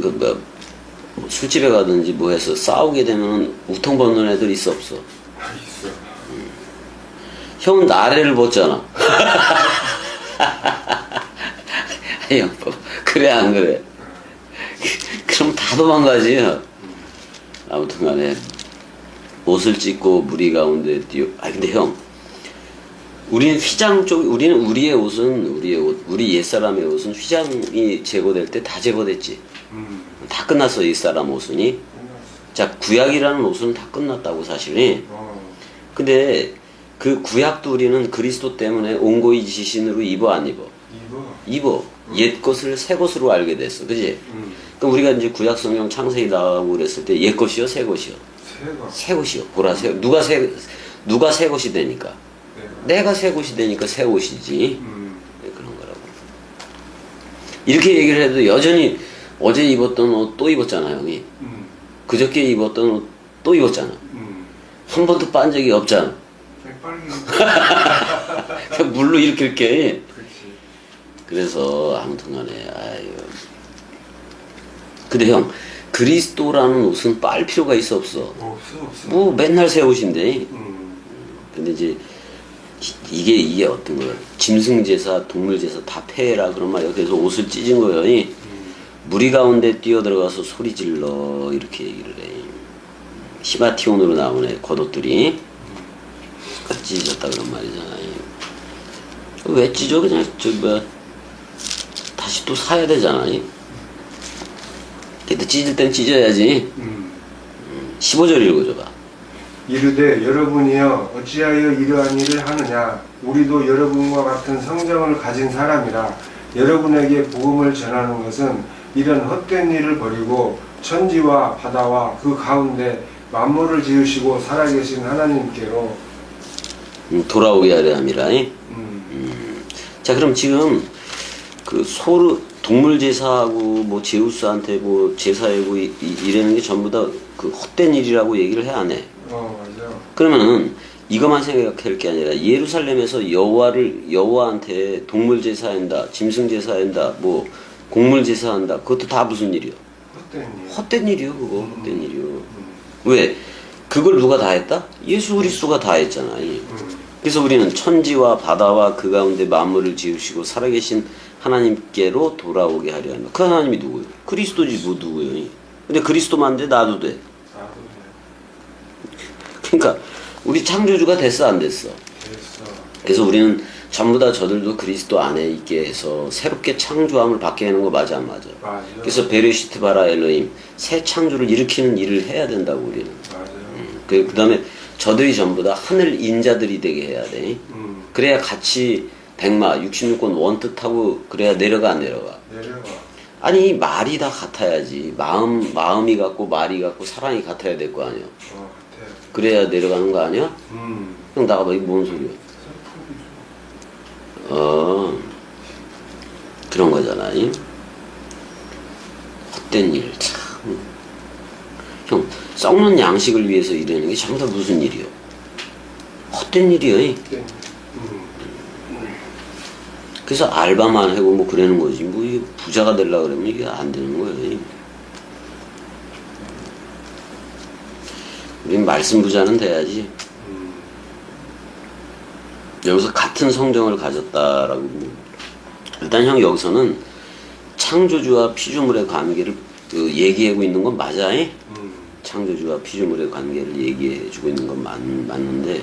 술집에 가든지 뭐 해서 싸우게 되면 우통 벗는 애들 있어 없어? 있어. 형은 나래를 벗잖아. 형 그래 안 그래? 그럼 다 도망가지. 아무튼 간에 옷을 찢고 무리 가운데 근데 형 우리는 우리는 우리의 옷은 우리 옛사람의 옷은 휘장이 제거될 때 다 제거됐지. 다 끝났어. 옛사람 옷은이. 자, 구약이라는 옷은 다 끝났다고 사실이. 근데 그 구약도 우리는 그리스도 때문에 온고이 지신으로 입어 안 입어? 입어. 옛 것을 새 것으로 알게 됐어. 그지? 그럼 우리가 이제 구약 성경 창세기 나가고 그랬을 때 옛 것이요, 새 것이요? 새 것이요. 보라, 누가 새 것이 되니까? 내가 새 것이 되니까 새 옷이지. 네, 그런 거라고. 이렇게 얘기를 해도 여전히 어제 입었던 옷 또 입었잖아, 형이. 그저께 입었던 옷 또 입었잖아. 한 번도 빤 적이 없잖아. 그냥 물로 이렇게. 그래서 아무튼 간에 아유. 근데 형 그리스도라는 옷은 빨 필요가 있어 없어? 없어. 뭐 맨날 새 옷인데. 근데 이제 이게 어떤 거야? 짐승 제사, 동물 제사 다 폐해라 그런 말이야. 그래서 옷을 찢은 거예요. 무리 가운데 뛰어들어가서 소리 질러 이렇게 얘기를 해. 히마티온으로 나오네 겉옷들이. 찢어졌다 그런 말이잖아요. 왜 찢어? 그냥 다시 또 사야 되잖아. 근데 찢을 땐 찢어야지. 15절 읽어줘봐. 이르되 여러분이여 어찌하여 이러한 일을 하느냐 우리도 여러분과 같은 성정을 가진 사람이라 여러분에게 복음을 전하는 것은 이런 헛된 일을 버리고 천지와 바다와 그 가운데 만물을 지으시고 살아계신 하나님께로 돌아오게 하려 함이라. 자, 그럼 지금 그 동물 제사하고 뭐 제우스한테 뭐 제사하고 이러는 게 전부 다 그 헛된 일이라고 얘기를 해 안 해? 맞아. 그러면은 이것만 생각할 게 아니라 예루살렘에서 여호와한테 동물 제사한다, 짐승 제사한다, 뭐 곡물 제사한다. 그것도 다 무슨 일이요? 헛된 일. 헛된 일이요, 그거. 헛된 일이요. 왜? 그걸 누가 다 했다? 예수 그리스도가 다 했잖아. 그래서 우리는 천지와 바다와 그 가운데 만물을 지으시고 살아계신 하나님께로 돌아오게 하려 한다. 그 하나님이 누구요? 그리스도지 뭐 누구요? 근데 그리스도만 돼? 나도 돼. 그러니까 우리 창조주가 됐어 안 됐어? 됐어. 그래서 우리는 전부 다 저들도 그리스도 안에 있게 해서 새롭게 창조함을 받게 하는 거 맞아 안 맞아? 맞아. 그래서 베레시트 바라 엘로힘 새 창조를 일으키는 일을 해야 된다고 우리는. 맞아. 그 다음에 저들이 전부 다 하늘 인자들이 되게 해야 돼. 그래야 같이 백마 66권 원뜻하고 그래야 내려가 안 내려가. 내려가. 아니 말이 다 같아야지. 마음이 같고 말이 같고 사랑이 같아야 될 거 아니야. 같아. 그래야 내려가는 거 아니야? 형 나가봐. 이게 뭔 소리야? 그런 거잖아. 헛된 일 참. 형 썩는 양식을 위해서 일하는 게 전부 다 무슨 일이요? 헛된 일이요. 그래서 알바만 하고 뭐 그러는 거지. 뭐 이게 부자가 되려고 그러면 이게 안 되는 거예요. 우린 말씀 부자는 돼야지. 여기서 같은 성정을 가졌다라고. 일단 형 여기서는 창조주와 피조물의 관계를 얘기하고 있는 건 맞아. 창조주와 피조물의 관계를 얘기해주고 있는 건 맞는데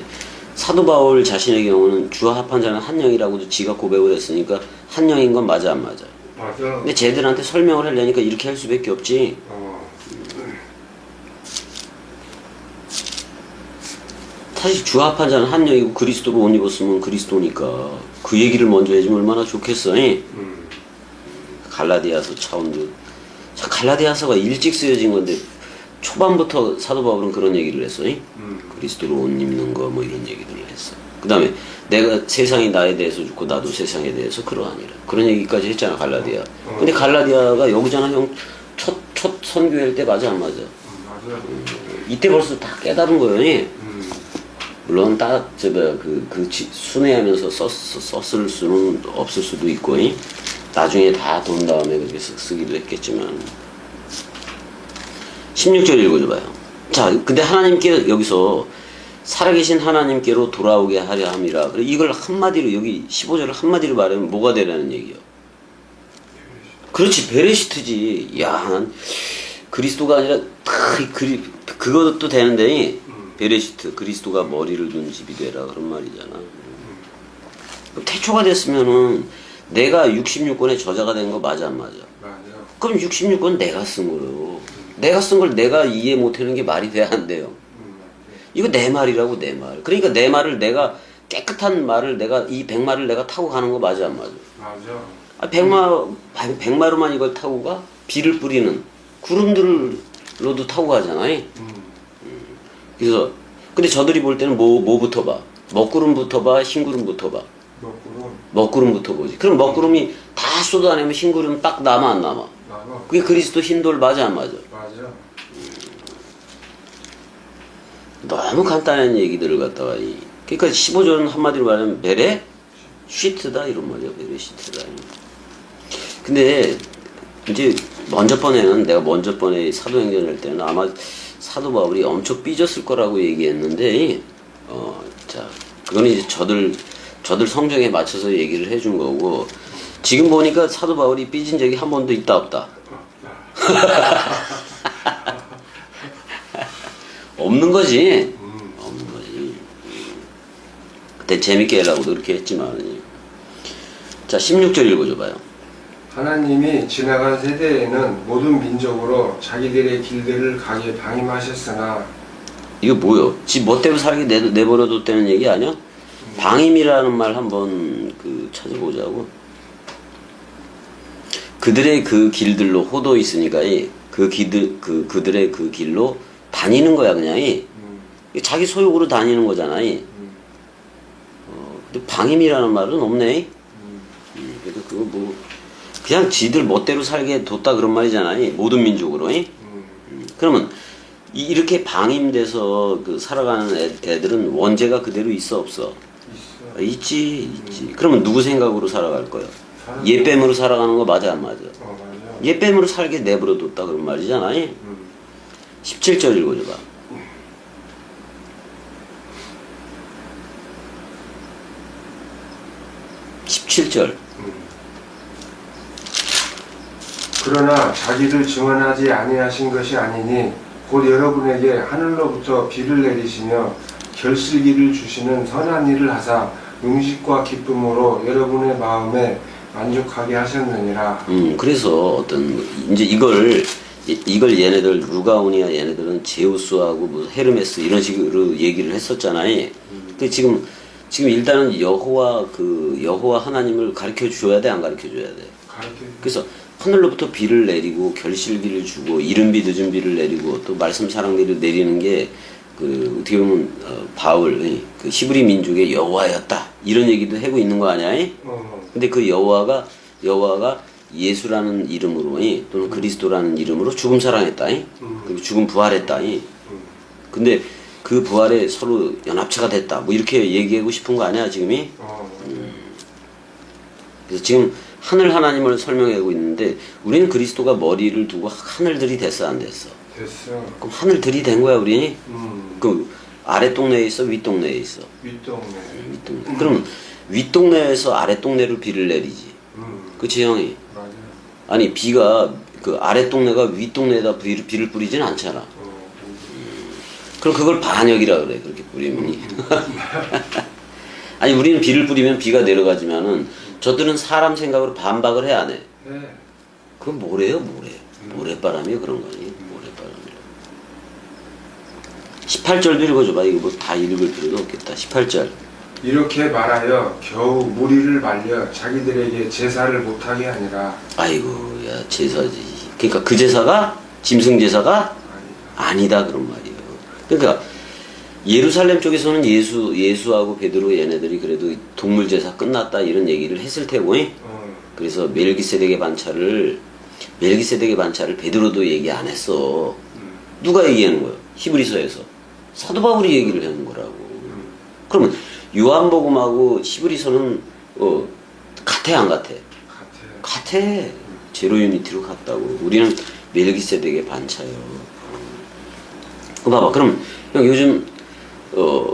사도 바울 자신의 경우는 주와 합한 자는 한 영이라고도 지가 고백을 했으니까 한 영인 건 맞아 안 맞아? 맞아. 근데 쟤들한테 설명을 하려니까 이렇게 할 수밖에 없지. 사실 주와 합한 자는 한 영이고 그리스도로 옷 입었으면 그리스도니까 그 얘기를 먼저 해주면 얼마나 좋겠어. 갈라디아서 차원도 갈라디아서가 일찍 쓰여진 건데 초반부터 사도 바울은 그런 얘기를 했어. 그리스도로 옷 입는 거 뭐 이런 얘기들을 했어. 그 다음에 내가 세상이 나에 대해서 죽고 나도 세상에 대해서 그러하니라. 그런 얘기까지 했잖아 갈라디아. 근데 갈라디아가 여기잖아 형. 첫 선교할 때 맞아 안 맞아? 맞아. 이때 벌써 다 깨달은 거예요. 물론 순회하면서 썼을 수는 없을 수도 있고 나중에 다 돈 다음에 그렇게 쓰기도 했겠지만 16절 읽어줘봐요. 자, 근데 하나님께 여기서 살아계신 하나님께로 돌아오게 하려 함이라. 그래 이걸 한마디로 여기 15절을 한마디로 말하면 뭐가 되라는 얘기요? 그렇지 베레시트지. 야, 난 그리스도가 아니라 그것도 되는데 베레시트 그리스도가 머리를 둔 집이 되라 그런 말이잖아. 태초가 됐으면은 내가 66권의 저자가 된 거 맞아 안 맞아? 맞아. 그럼 66권 내가 쓴 거요. 내가 쓴 걸 내가 이해 못하는 게 말이 돼 안 돼요? 이거 내 말이라고 내 말. 그러니까 내 말을 내가 깨끗한 말을 내가 이 백마를 내가 타고 가는 거 맞아 안 맞아? 맞아. 백마로만 이걸 타고 가? 비를 뿌리는 구름들로도 타고 가잖아요. 그래서 근데 저들이 볼 때는 뭐부터 봐? 먹구름부터 봐? 흰구름부터 봐? 먹구름부터 보지. 그럼 먹구름이 다 쏟아내면 흰구름 딱 남아 안 남아? 남아. 그게 그리스도 흰돌 맞아 안 맞아? 맞아. 너무 간단한 얘기들을 갖다가 그러니까 15절은 한마디로 말하면 베레 시트다 이런 말이야. 베레 시트다. 근데 이제 내가 먼저 번에 사도행전 할 때는 아마 사도 바울이 엄청 삐졌을 거라고 얘기했는데 자 그건 이제 저들 성정에 맞춰서 얘기를 해준 거고 지금 보니까 사도 바울이 삐진 적이 한 번도 있다 없다. 없는 거지. 없는 거지. 그때 재밌게 하려고도 그렇게 했지만. 자 16절 읽어줘봐요. 하나님이 지나간 세대에는 모든 민족으로 자기들의 길들을 가게 방임하셨으나 이거 뭐요? 지 멋대로 살게 내버려뒀다는 얘기 아니야? 방임이라는 말 한번 그 찾아보자고. 그들의 그 길들로 호도 있으니까 그들의 그 길로 다니는 거야 그냥. 자기 소욕으로 다니는 거잖아. 근데 방임이라는 말은 없네. 그래도 그거 뭐 그냥 지들 멋대로 살게 뒀다 그런 말이잖아. 모든 민족으로. 그러면 이렇게 방임돼서 그 살아가는 애들은 원죄가 그대로 있어 없어? 있어. 있지. 그러면 누구 생각으로 살아갈 거야? 예뱀으로 살아가는 거 맞아 안 맞아? 맞아. 예뱀으로 살게 내버려뒀다 그런 말이잖아. 17절 읽어줘봐. 음. 17절. 그러나 자기를 증언하지 아니하신 것이 아니니 곧 여러분에게 하늘로부터 비를 내리시며 결실기를 주시는 선한 일을 하사 음식과 기쁨으로 여러분의 마음에 만족하게 하셨느니라. 그래서 이제 이걸 얘네들 루가오니아 얘네들은 제우스하고 뭐 헤르메스 이런 식으로 얘기를 했었잖아요. 근데 지금 일단은 여호와 하나님을 가르쳐 줘야 돼, 안 가르쳐 줘야 돼? 그래서 하늘로부터 비를 내리고 결실비를 주고 이른비 늦은비를 내리고 또 말씀 사랑비를 내리는 게 그 어떻게 보면 바울 그 히브리 민족의 여호와였다 이런 얘기도 하고 있는 거 아니야? 근데 그 여호와가 예수라는 이름으로 또는 그리스도라는 이름으로 죽음 사랑했다. 그리고 죽음 부활했다. 근데 그 부활에 서로 연합체가 됐다. 뭐 이렇게 얘기하고 싶은 거 아니야 지금이? 그래서 지금 하늘 하나님을 설명하고 있는데 우리는 그리스도가 머리를 두고 하늘들이 됐어 안 됐어? 됐어. 그럼 하늘들이 된 거야 우리? 그 아래 동네에 있어 윗 동네에 있어? 윗동네. 윗동네. 그럼 윗 동네에서 아래 동네로 비를 내리지. 그치 형이? 맞아. 아니 비가 그 아래 동네가 윗 동네에다 비를 뿌리진 않잖아. 그럼 그걸 반역이라 그래 그렇게 뿌리면. 아니 우리는 비를 뿌리면 비가 내려가지만은 저들은 사람 생각으로 반박을 해 안 해? 네. 그건 모래요 모래. 모래바람이 그런 거니. 모래바람이라. 18절도 읽어줘봐. 이거 뭐 다 읽을 필요도 없겠다. 18절. 이렇게 말하여 겨우 무리를 말려 자기들에게 제사를 못하게 하니라. 아이고 야 제사지. 그러니까 그 제사가 짐승 제사가 아니다 그런 말이에요. 그러니까 예루살렘 쪽에서는 예수하고 베드로 얘네들이 그래도 동물 제사 끝났다 이런 얘기를 했을 테고. 그래서 멜기세덱의 반차를 베드로도 얘기 안 했어. 누가 얘기하는 거예요? 히브리서에서 사도 바울이 얘기를 하는 거라고. 그러면 요한복음하고 히브리서는 같아 안 같아? 같아. 제로 유니티로 같다고. 우리는 멜기세덱의 반차요. 봐봐. 그럼 형 요즘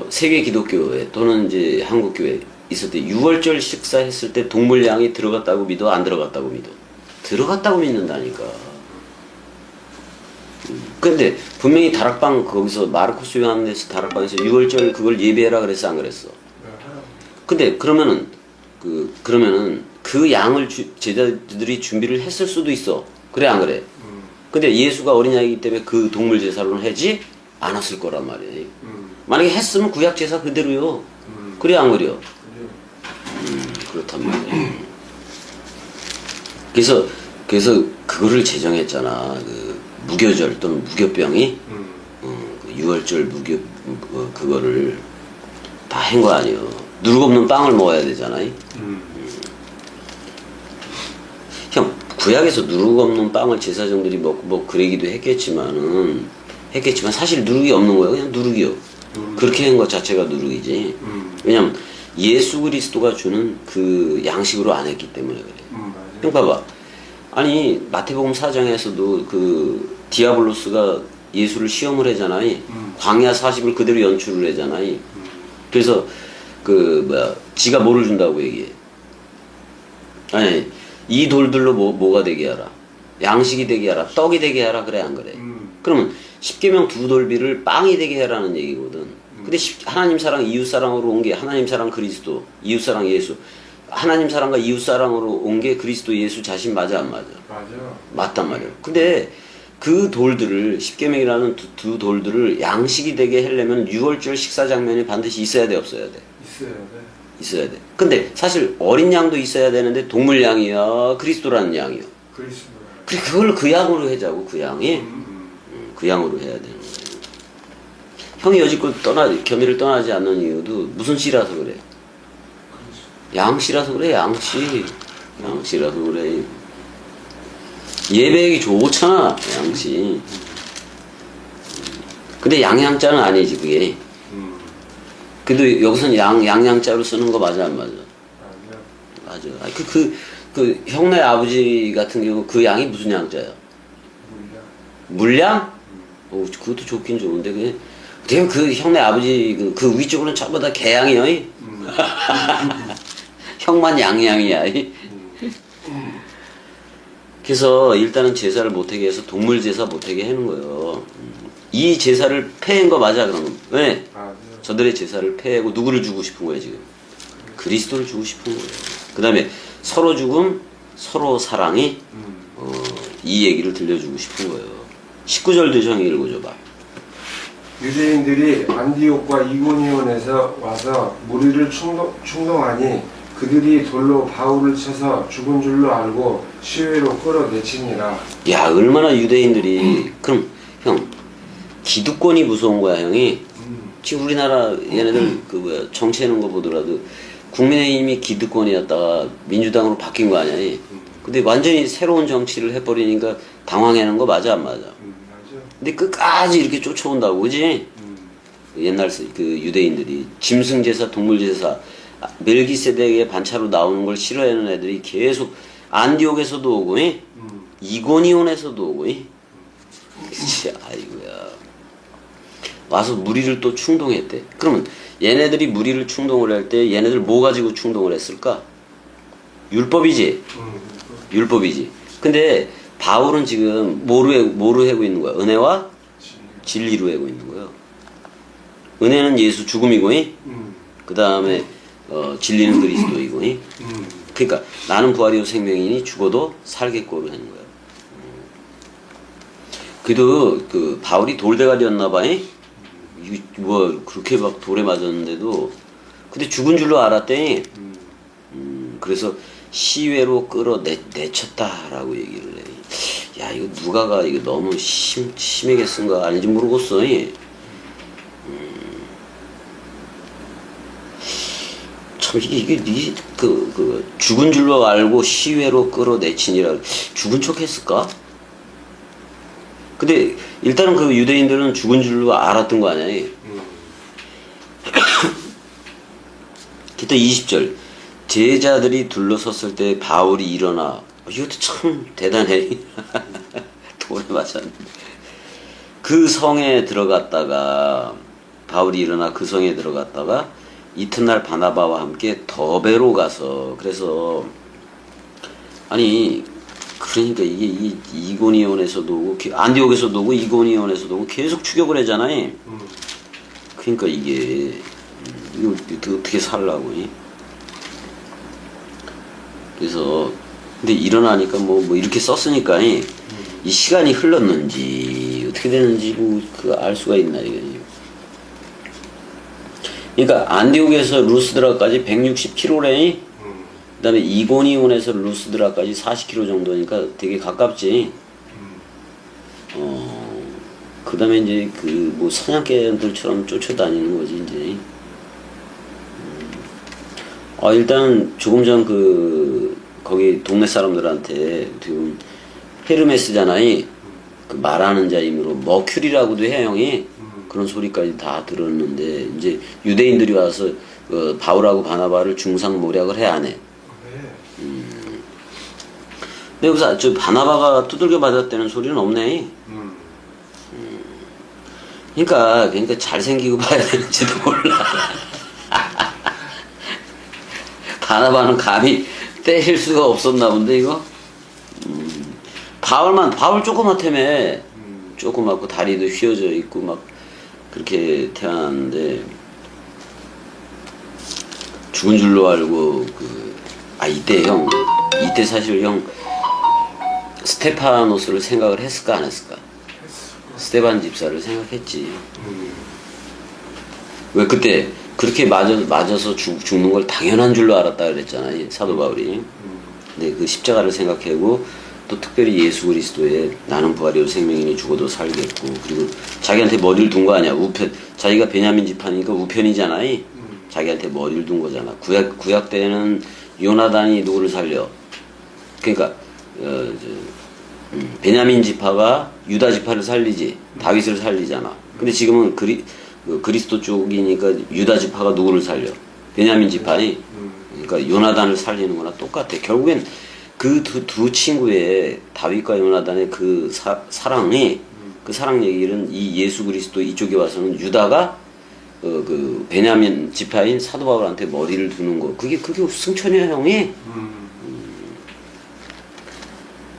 세계 기독교회 또는 이제 한국 교회 있을 때 6월절 식사 했을 때 동물 양이 들어갔다고 믿어? 안 들어갔다고 믿어? 들어갔다고 믿는다니까. 근데 분명히 다락방 거기서 마르코스 요한에서 다락방에서 6월절 그걸 예배해라 그랬어 안 그랬어? 근데 그러면은 그 양을 제자들이 준비를 했을 수도 있어. 그래 안 그래? 근데 예수가 어린 양이기 때문에 그 동물 제사로는 하지 않았을 거란 말이에요. 만약에 했으면 구약 제사 그대로요. 그래 안 그래요? 그렇단 말이에요. 그래서 그거를 제정했잖아. 그 무교절 또는 무교병이 그 6월절 무교 그거를 다 한 거 아니에요. 누룩 없는 빵을 먹어야 되잖아요. 형 구약에서 누룩 없는 빵을 제사장들이 먹고 뭐 그러기도 했겠지만 사실 누룩이 없는 거예요. 그냥 누룩이요. 그렇게 한 것 자체가 누룩이지. 왜냐면 예수 그리스도가 주는 그 양식으로 안 했기 때문에 그래. 형 봐봐. 아니 마태복음 4장에서도 그 디아블로스가 예수를 시험을 하잖아요. 광야 40을 그대로 연출을 하잖아요. 그래서 지가 뭐를 준다고 얘기해. 아니 이 돌들로 뭐가 되게 하라. 양식이 되게 하라. 떡이 되게 하라. 그래 안 그래? 그러면 십계명 두 돌비를 빵이 되게 해라는 얘기거든. 근데 하나님 사랑 이웃 사랑으로 온 게 하나님 사랑 그리스도, 이웃 사랑 예수. 하나님 사랑과 이웃 사랑으로 온 게 그리스도 예수 자신 맞아 안 맞아? 맞아. 맞단 말이야. 근데 그 돌들을 십계명이라는 두 돌들을 양식이 되게 하려면 유월절 식사 장면이 반드시 있어야 돼, 없어야 돼? 있어야 돼. 있어야 돼. 근데 사실 어린 양도 있어야 되는데 동물 양이야, 그리스도라는 양이요. 그리스도. 그래, 그걸 그 양으로 하자고, 그 양이. 그 양으로 해야 되는 거예요. 형이 여지껏 겸이를 떠나지 않는 이유도 무슨 씨라서 그래? 양씨라서 그래, 양씨. 양씨라서 그래. 예배액이 좋잖아, 양씨. 근데 양양자는 아니지, 그게. 근데 여기서는 양양자로 쓰는 거 맞아, 안 맞아? 맞아. 아니, 그 형네 아버지 같은 경우 그 양이 무슨 양자야? 물량? 오, 그것도 좋긴 좋은데, 그 형네 아버지 그 위쪽으로는 전부 다 개양이야. 형만 양양이야. 그래서 일단은 제사를 못하게 해서 동물 제사 못하게 하는 거예요. 이 제사를 폐한 거 맞아, 그러면? 왜? 저들의 제사를 폐하고 누구를 주고 싶은 거예요, 지금? 그리스도를 주고 싶은 거예요. 그 다음에 서로 죽음, 서로 사랑이, 이 얘기를 들려주고 싶은 거예요. 19절도 형이 읽어줘봐. 유대인들이 안디옥과 이고니온에서 와서 무리를 충동하니 그들이 돌로 바울을 쳐서 죽은 줄로 알고 시외로 끌어내치니라. 야, 얼마나 유대인들이 그럼 형 기득권이 무서운 거야, 형이. 지금 우리나라 얘네들 그 뭐야 정치하는 거 보더라도 국민의힘이 기득권이었다가 민주당으로 바뀐 거 아니야. 근데 완전히 새로운 정치를 해버리니까 당황하는 거 맞아, 안 맞아? 맞아. 근데 끝까지 이렇게 쫓아온다고, 그지? 옛날 그 유대인들이 짐승제사, 동물제사, 멜기세덱의 반차로 나오는 걸 싫어하는 애들이 계속 안디옥에서도 오고, 이고니온에서도 오고, 그치, 아이고야. 와서 무리를 또 충동했대. 그러면 얘네들이 무리를 충동을 할 때 얘네들 뭐 가지고 충동을 했을까? 율법이지. 율법이지. 근데 바울은 지금 뭐로 하고 있는 거야? 은혜와 진리로 하고 있는 거예요. 은혜는 예수 죽음이고, 그 다음에 진리는 그리스도이고, 그러니까 나는 부활이요 생명이니 죽어도 살겠고로 하는 거예요. 그래도 그 바울이 돌대가리였나 봐. 뭐 그렇게 막 돌에 맞았는데도 근데 죽은 줄로 알았더니 그래서 시외로 끌어내쳤다라고 얘기를 해. 야, 이거 누가가 이거 너무 심하게 쓴 거 아닌지 모르겠어. 참 이게 죽은 줄로 알고 시외로 끌어내치니라. 죽은 척 했을까? 근데 일단은 그 유대인들은 죽은 줄로 알았던 거 아니야. 기타 20절 제자들이 둘러섰을 때 바울이 일어나. 이것도 참 대단해. 돌에 맞았는데 그 성에 들어갔다가 바울이 일어나 그 성에 들어갔다가 이튿날 바나바와 함께 더베로 가서 그래서 아니 그러니까 이게 이고니온에서도 오고 안디옥에서도 오고 이고니온에서도 오고 계속 추격을 하잖아요. 그러니까 이게 이거 어떻게 살라고? 그래서 근데 일어나니까 뭐 이렇게 썼으니까 이 시간이 흘렀는지 어떻게 되는지 그 알 수가 있나 이게. 그러니까 안디옥에서 루스드라까지 160km래. 그다음에 이고니온에서 루스드라까지 40km 정도니까 되게 가깝지. 그다음에 이제 그 뭐 사냥개들처럼 쫓아다니는 거지 이제. 일단 조금 전 거기 동네 사람들한테 지금 헤르메스잖아요. 그 말하는 자이므로 머큐리라고도 해 형이. 그런 소리까지 다 들었는데 이제 유대인들이 와서 바울하고 바나바를 중상모략을 해 안 해? 근데 여기서 저 바나바가 두들겨 맞았다는 소리는 없네. 그러니까 잘생기고 봐야 되는지도 몰라. 바나바는 감히 때릴 수가 없었나 본데 이거. 바울 조그맣다며. 조그맣고 다리도 휘어져 있고 막 그렇게 태어났는데 죽은 줄로 알고 이때 사실 형 스테파노스를 생각을 했을까 안 했을까? 스데반 집사를 생각했지. 왜 그때 그렇게 맞아서 죽는 걸 당연한 줄로 알았다 그랬잖아요, 사도 바울이. 근데 그 십자가를 생각하고 또 특별히 예수 그리스도의 나는 부활이요 생명이니 죽어도 살겠고, 그리고 자기한테 머리를 둔 거 아니야. 우편, 자기가 베냐민 집안이니까 우편이잖아요. 자기한테 머리를 둔 거잖아. 구약 때는 요나단이 누구를 살려? 그러니까 베냐민 지파가 유다 지파를 살리지, 다윗을 살리잖아. 근데 지금은 그리스도 쪽이니까 유다 지파가 누구를 살려? 베냐민 지파니. 그러니까 요나단을 살리는 거나 똑같아. 결국엔 그 두 친구의, 다윗과 요나단의 그 사랑이, 그 사랑 얘기는 이 예수 그리스도 이쪽에 와서는 유다가 그 베냐민 지파인 사도 바울한테 머리를 두는 거, 그게 승천이야, 형이.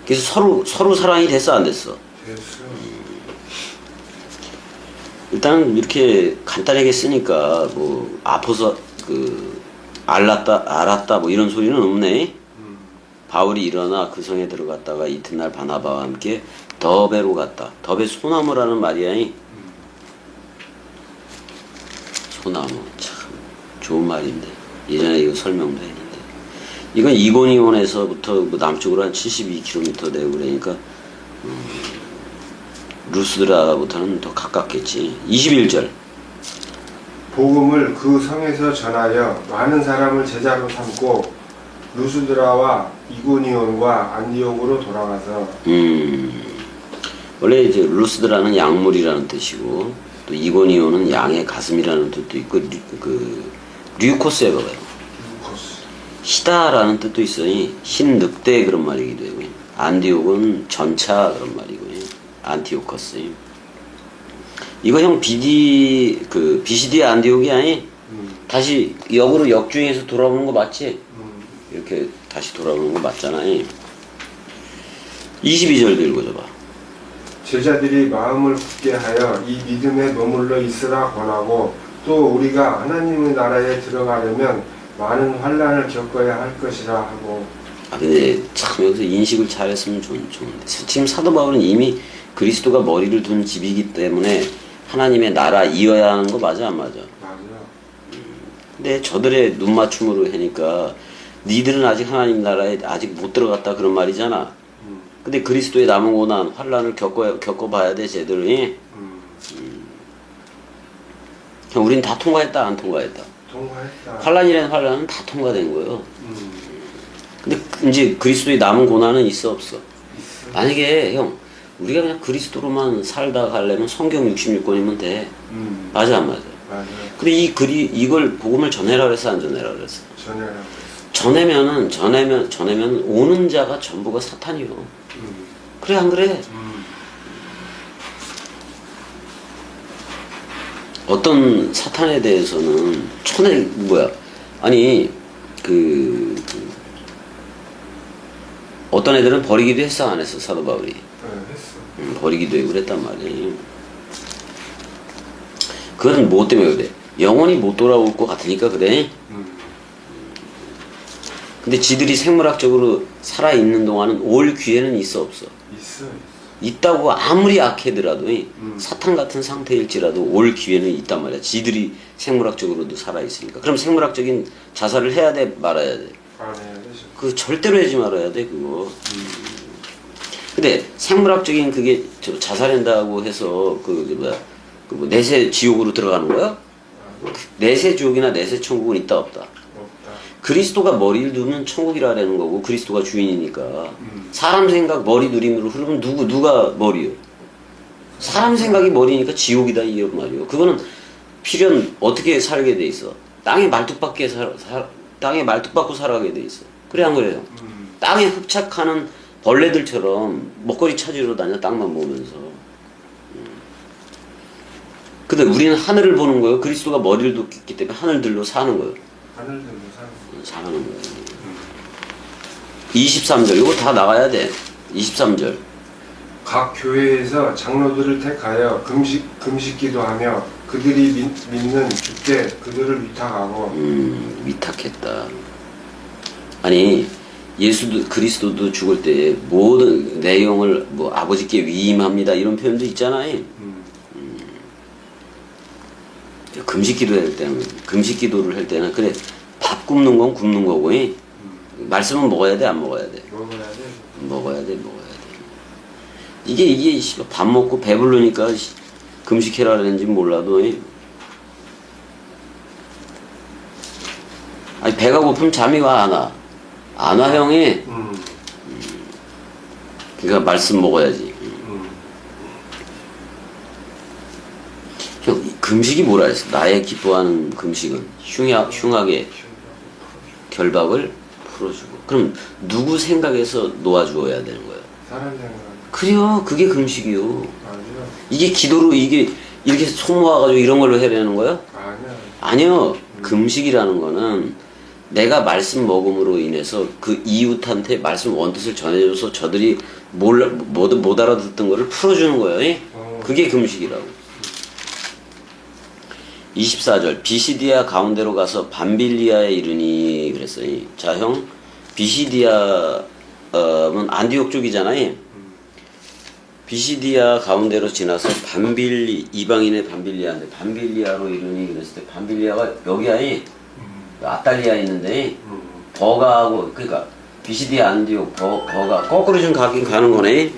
그래서 서로 사랑이 됐어, 안 됐어? 됐어. 일단 이렇게 간단하게 쓰니까 뭐 아파서 알았다 뭐 이런 소리는 없네. 바울이 일어나 그 성에 들어갔다가 이튿날 바나바와 함께 더베로 갔다. 더베 소나무라는 말이야. 소나무 참 좋은 말인데 예전에 이거 설명도 했는데, 이건 이고니온에서부터 뭐 남쪽으로 한 72km 되고 그러니까 루스드라부터는 더 가깝겠지. 21절. 복음을 그 성에서 전하여 많은 사람을 제자로 삼고 루스드라와 이고니온과 안디옥으로 돌아가서. 원래 이제 루스드라는 약물이라는 뜻이고, 또 이고니온은 양의 가슴이라는 뜻도 있고, 류코스에 봐봐요. 루코스. 희다라는 뜻도 있으니 흰 늑대 그런 말이기도 하고, 안디옥은 전차 그런 말이고, 안티오커스. 이거 형 BCD 안디옥이 아니? 다시 역으로 역주행해서 돌아오는 거 맞지? 이렇게 다시 돌아오는 거 맞잖아요. 22절도 읽어줘봐. 제자들이 마음을 굳게 하여 이 믿음에 머물러 있으라 권하고, 또 우리가 하나님의 나라에 들어가려면 많은 환난을 겪어야 할 것이라 하고. 근데 참 여기서 인식을 잘했으면 좋은데, 지금 사도 바울은 이미 그리스도가 머리를 둔 집이기 때문에 하나님의 나라 이어야 하는 거 맞아, 안 맞아? 맞아. 근데 저들의 눈맞춤으로 하니까 니들은 아직 하나님 나라에 아직 못 들어갔다 그런 말이잖아. 근데 그리스도의 남은 고난, 환란을 겪어봐야 돼, 쟤들이. 우린 다 통과했다, 안 통과했다? 통과했다. 환란이라는 환란은 다 통과된 거예요. 근데 이제 그리스도의 남은 고난은 있어, 없어? 있어. 만약에 형, 우리가 그냥 그리스도로만 살다 가려면 성경 66권이면 돼. 맞아, 안 맞아? 맞아. 근데 이걸 복음을 전해라 그랬어, 안 전해라 그랬어? 전해라고. 전해면 오는 자가 전부가 사탄이요. 그래, 안 그래? 어떤 사탄에 대해서는 어떤 애들은 버리기도 했어, 안 했어, 사도 바울이? 했어. 버리기도 하고 그랬단 말이에요. 그건 뭐 때문에 그래? 영원히 못 돌아올 것 같으니까 그래. 근데 지들이 생물학적으로 살아있는 동안은 올 기회는 있어, 없어? 있어. 있다고 아무리 악해더라도 사탄 같은 상태일지라도 올 기회는 있단 말이야. 지들이 생물학적으로도 살아있으니까. 그럼 생물학적인 자살을 해야 돼, 말아야 돼? 안 해야 되죠. 그거 절대로 하지 말아야 돼, 그거. 근데 생물학적인 그게 자살한다고 해서 내세 지옥으로 들어가는 거야? 내세 지옥이나 내세 천국은 있다, 없다? 없다. 그리스도가 머리를 두면 천국이라는 거고, 그리스도가 주인이니까. 사람 생각 머리 누림으로 흐르면 누가 머리요? 사람 생각이 머리니까 지옥이다, 이 말이요. 그거는 필연 어떻게 살게 돼 있어? 땅에 말뚝박고 살아가게 돼 있어. 그래, 안 그래요? 땅에 흡착하는 벌레들처럼 먹거리 찾으러 다녀, 땅만 보면서. 근데 우리는 하늘을 보는 거예요. 그리스도가 머리를 뒀기 때문에 하늘들로 사는 거예요. 하늘들로 사는 거예요. 23절, 이거 다 나가야 돼. 23절. 각 교회에서 장로들을 택하여 금식기도 하며 그들이 믿는 주께 그들을 위탁하고. 위탁했다. 아니, 예수도 그리스도도 죽을 때 모든 내용을 뭐 아버지께 위임합니다 이런 표현도 있잖아요. 금식 기도할 때는 금식 기도를 할 때는 그래 밥 굽는 건 굽는 거고 말씀은 먹어야 돼 안 먹어야 돼? 먹어야 돼. 이게 밥 먹고 배부르니까 금식해라 그랬는지 몰라도 아니 배가 고프면 잠이 와 안 와? 안 와 형이? 그러니까 말씀 먹어야지. 형 금식이 뭐라 했어? 나의 기뻐하는 금식은 흉하게 결박을 풀어주고. 그럼 누구 생각에서 놓아주어야 되는 거예요? 사람 생각. 그래요. 그게 금식이요. 아니요. 이게 기도로 이게 이렇게 손 모아가지고 이런 걸로 해내는 거예요? 아니요. 아니요. 금식이라는 거는 내가 말씀 먹음으로 인해서 그 이웃한테 말씀 원뜻을 전해줘서 저들이 못 알아듣던 거를 풀어주는 거예요. 그게 금식이라고. 24절 비시디아 가운데로 가서 밤빌리아에 이르니 그랬어요. 자, 형 비시디아는 안디옥 쪽이잖아요. 비시디아 가운데로 지나서 이방인의 밤빌리아인데 밤빌리아로 이르니 그랬을 때 밤빌리아가 여기야 아탈리아 있는데 버가하고 그러니까 비시디아 안디옥 버가 거꾸로 좀 가긴 가는 거네.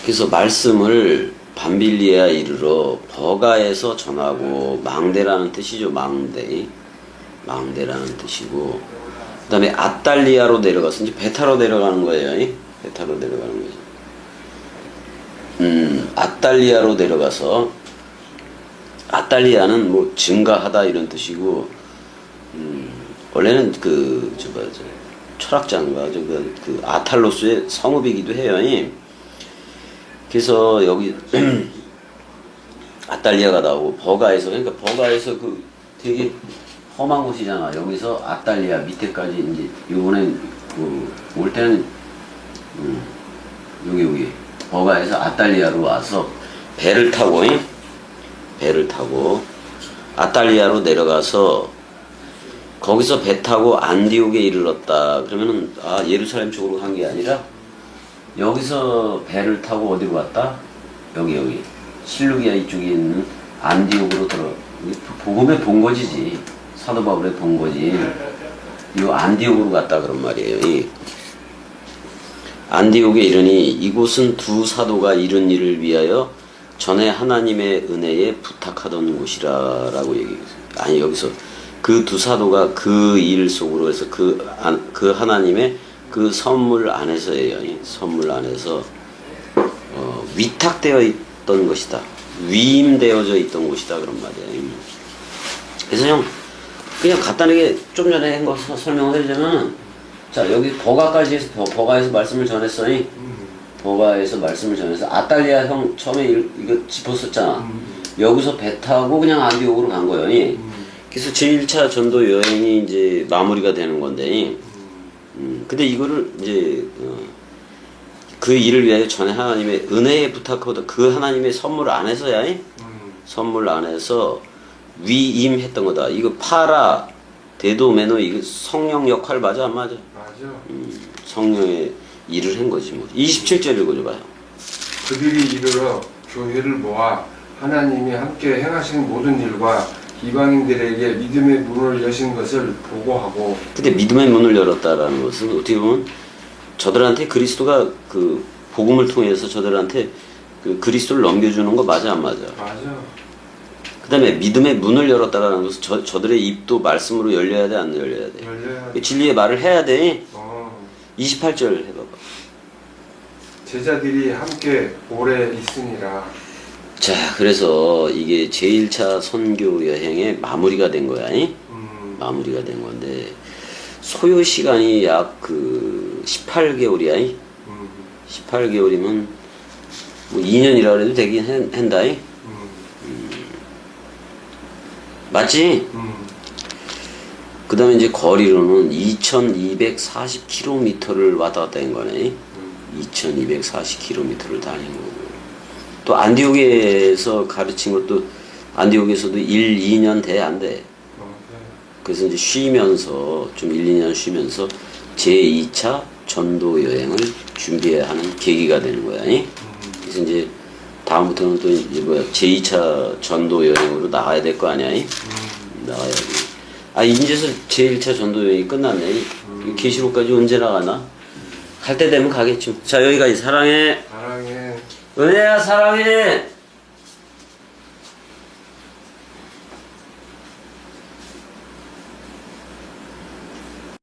그래서 말씀을 밤빌리아 이르러 버가에서 전하고 망대라는 뜻이죠. 망대라는 뜻이고 그 다음에 아탈리아로 내려가서 이제 배 타러 내려가는 거예요. 배 타러 내려가는 거죠. 아탈리아로 내려가서 아탈리아는 뭐 증가하다 이런 뜻이고 원래는 철학자인가 그 아탈로스의 성읍이기도 해요. 그래서 여기 아탈리아가 나오고 버가에서 그러니까 버가에서 그 되게 험한 곳이잖아. 여기서 아탈리아 밑에까지 이제 요번엔 올 때는 여기 버가에서 아탈리아로 와서 배를 타고 아탈리아로 내려가서 거기서 배 타고 안디옥에 이르렀다. 그러면은 예루살렘 쪽으로 간 게 아니라 여기서 배를 타고 어디로 갔다? 여기 실루기아 이쪽에 있는 안디옥으로 복음의 본거지지. 사도 바울의 본거지. 이 안디옥으로 갔다 그런 말이에요. 안디옥에 이르니 이곳은 두 사도가 이룬 일을 위하여 전에 하나님의 은혜에 부탁하던 곳이라라고 얘기했어요. 아니 여기서 그 두 사도가 그 일 속으로 해서 그 하나님의 그 선물 안에서예요. 선물 안에서 위탁되어 있던 것이다. 위임되어져 있던 곳이다 그런 말이에요. 그래서 형 그냥 간단하게 좀 전에 한 거 설명을 해주자면 자 여기 버가까지 해서 버가에서 말씀을 전했어요. 버가에서 말씀을 전해서 아탈리아 형 처음에 이거 짚었었잖아. 여기서 배 타고 그냥 안디옥으로 간 거예요. 그래서 제1차 전도 여행이 이제 마무리가 되는 건데 근데 이거를 이제 그 일을 위하여 전에 하나님의 은혜에 부탁하다 그 하나님의 선물 안에서야 선물 안에서 위임했던 거다. 이거 파라 데도메노 이거 성령 역할 맞아 안 맞아? 맞아. 성령의 일을 한 거지 뭐. 27절 읽어줘봐요. 그들이 이르러 교회를 모아 하나님이 함께 행하신 모든 일과 이방인들에게 믿음의 문을 여신 것을 보고하고. 근데 믿음의 문을 열었다라는 것은 어떻게 보면 저들한테 그리스도가 그 복음을 통해서 저들한테 그 그리스도를 넘겨주는 거 맞아 안 맞아? 맞아. 그 다음에 믿음의 문을 열었다라는 것은 저들의 입도 말씀으로 열려야 돼 안 열려야 돼? 열려야 돼. 진리의 말을 해야 돼. 28절 해봐봐. 제자들이 함께 오래 있으니라. 자, 그래서 이게 제1차 선교 여행의 마무리가 된 거야. 마무리가 된 건데 소요 시간이 약 그 18개월이야. 18개월이면 뭐 2년이라 그래도 되긴 한다. 맞지? 그 다음에 이제 거리로는 2240km를 왔다 갔다 한 거네. 2240km를 다닌 거고. 또 안디옥에서 가르친 것도 안디옥에서도 1, 2년 돼 안 돼. 네. 그래서 이제 쉬면서 좀 1, 2년 쉬면서 제2차 전도 여행을 준비해야 하는 계기가 되는 거야. 그래서 이제 다음부터는 또 이제 뭐야 제2차 전도 여행으로 나가야 될 거 아니야? 나가야지. 아 이제서 제1차 전도 여행이 끝났네. 계시록까지 언제 나가나? 갈 때 되면 가겠지. 자 여기까지. 사랑해. 사랑해. 은혜야 사랑해.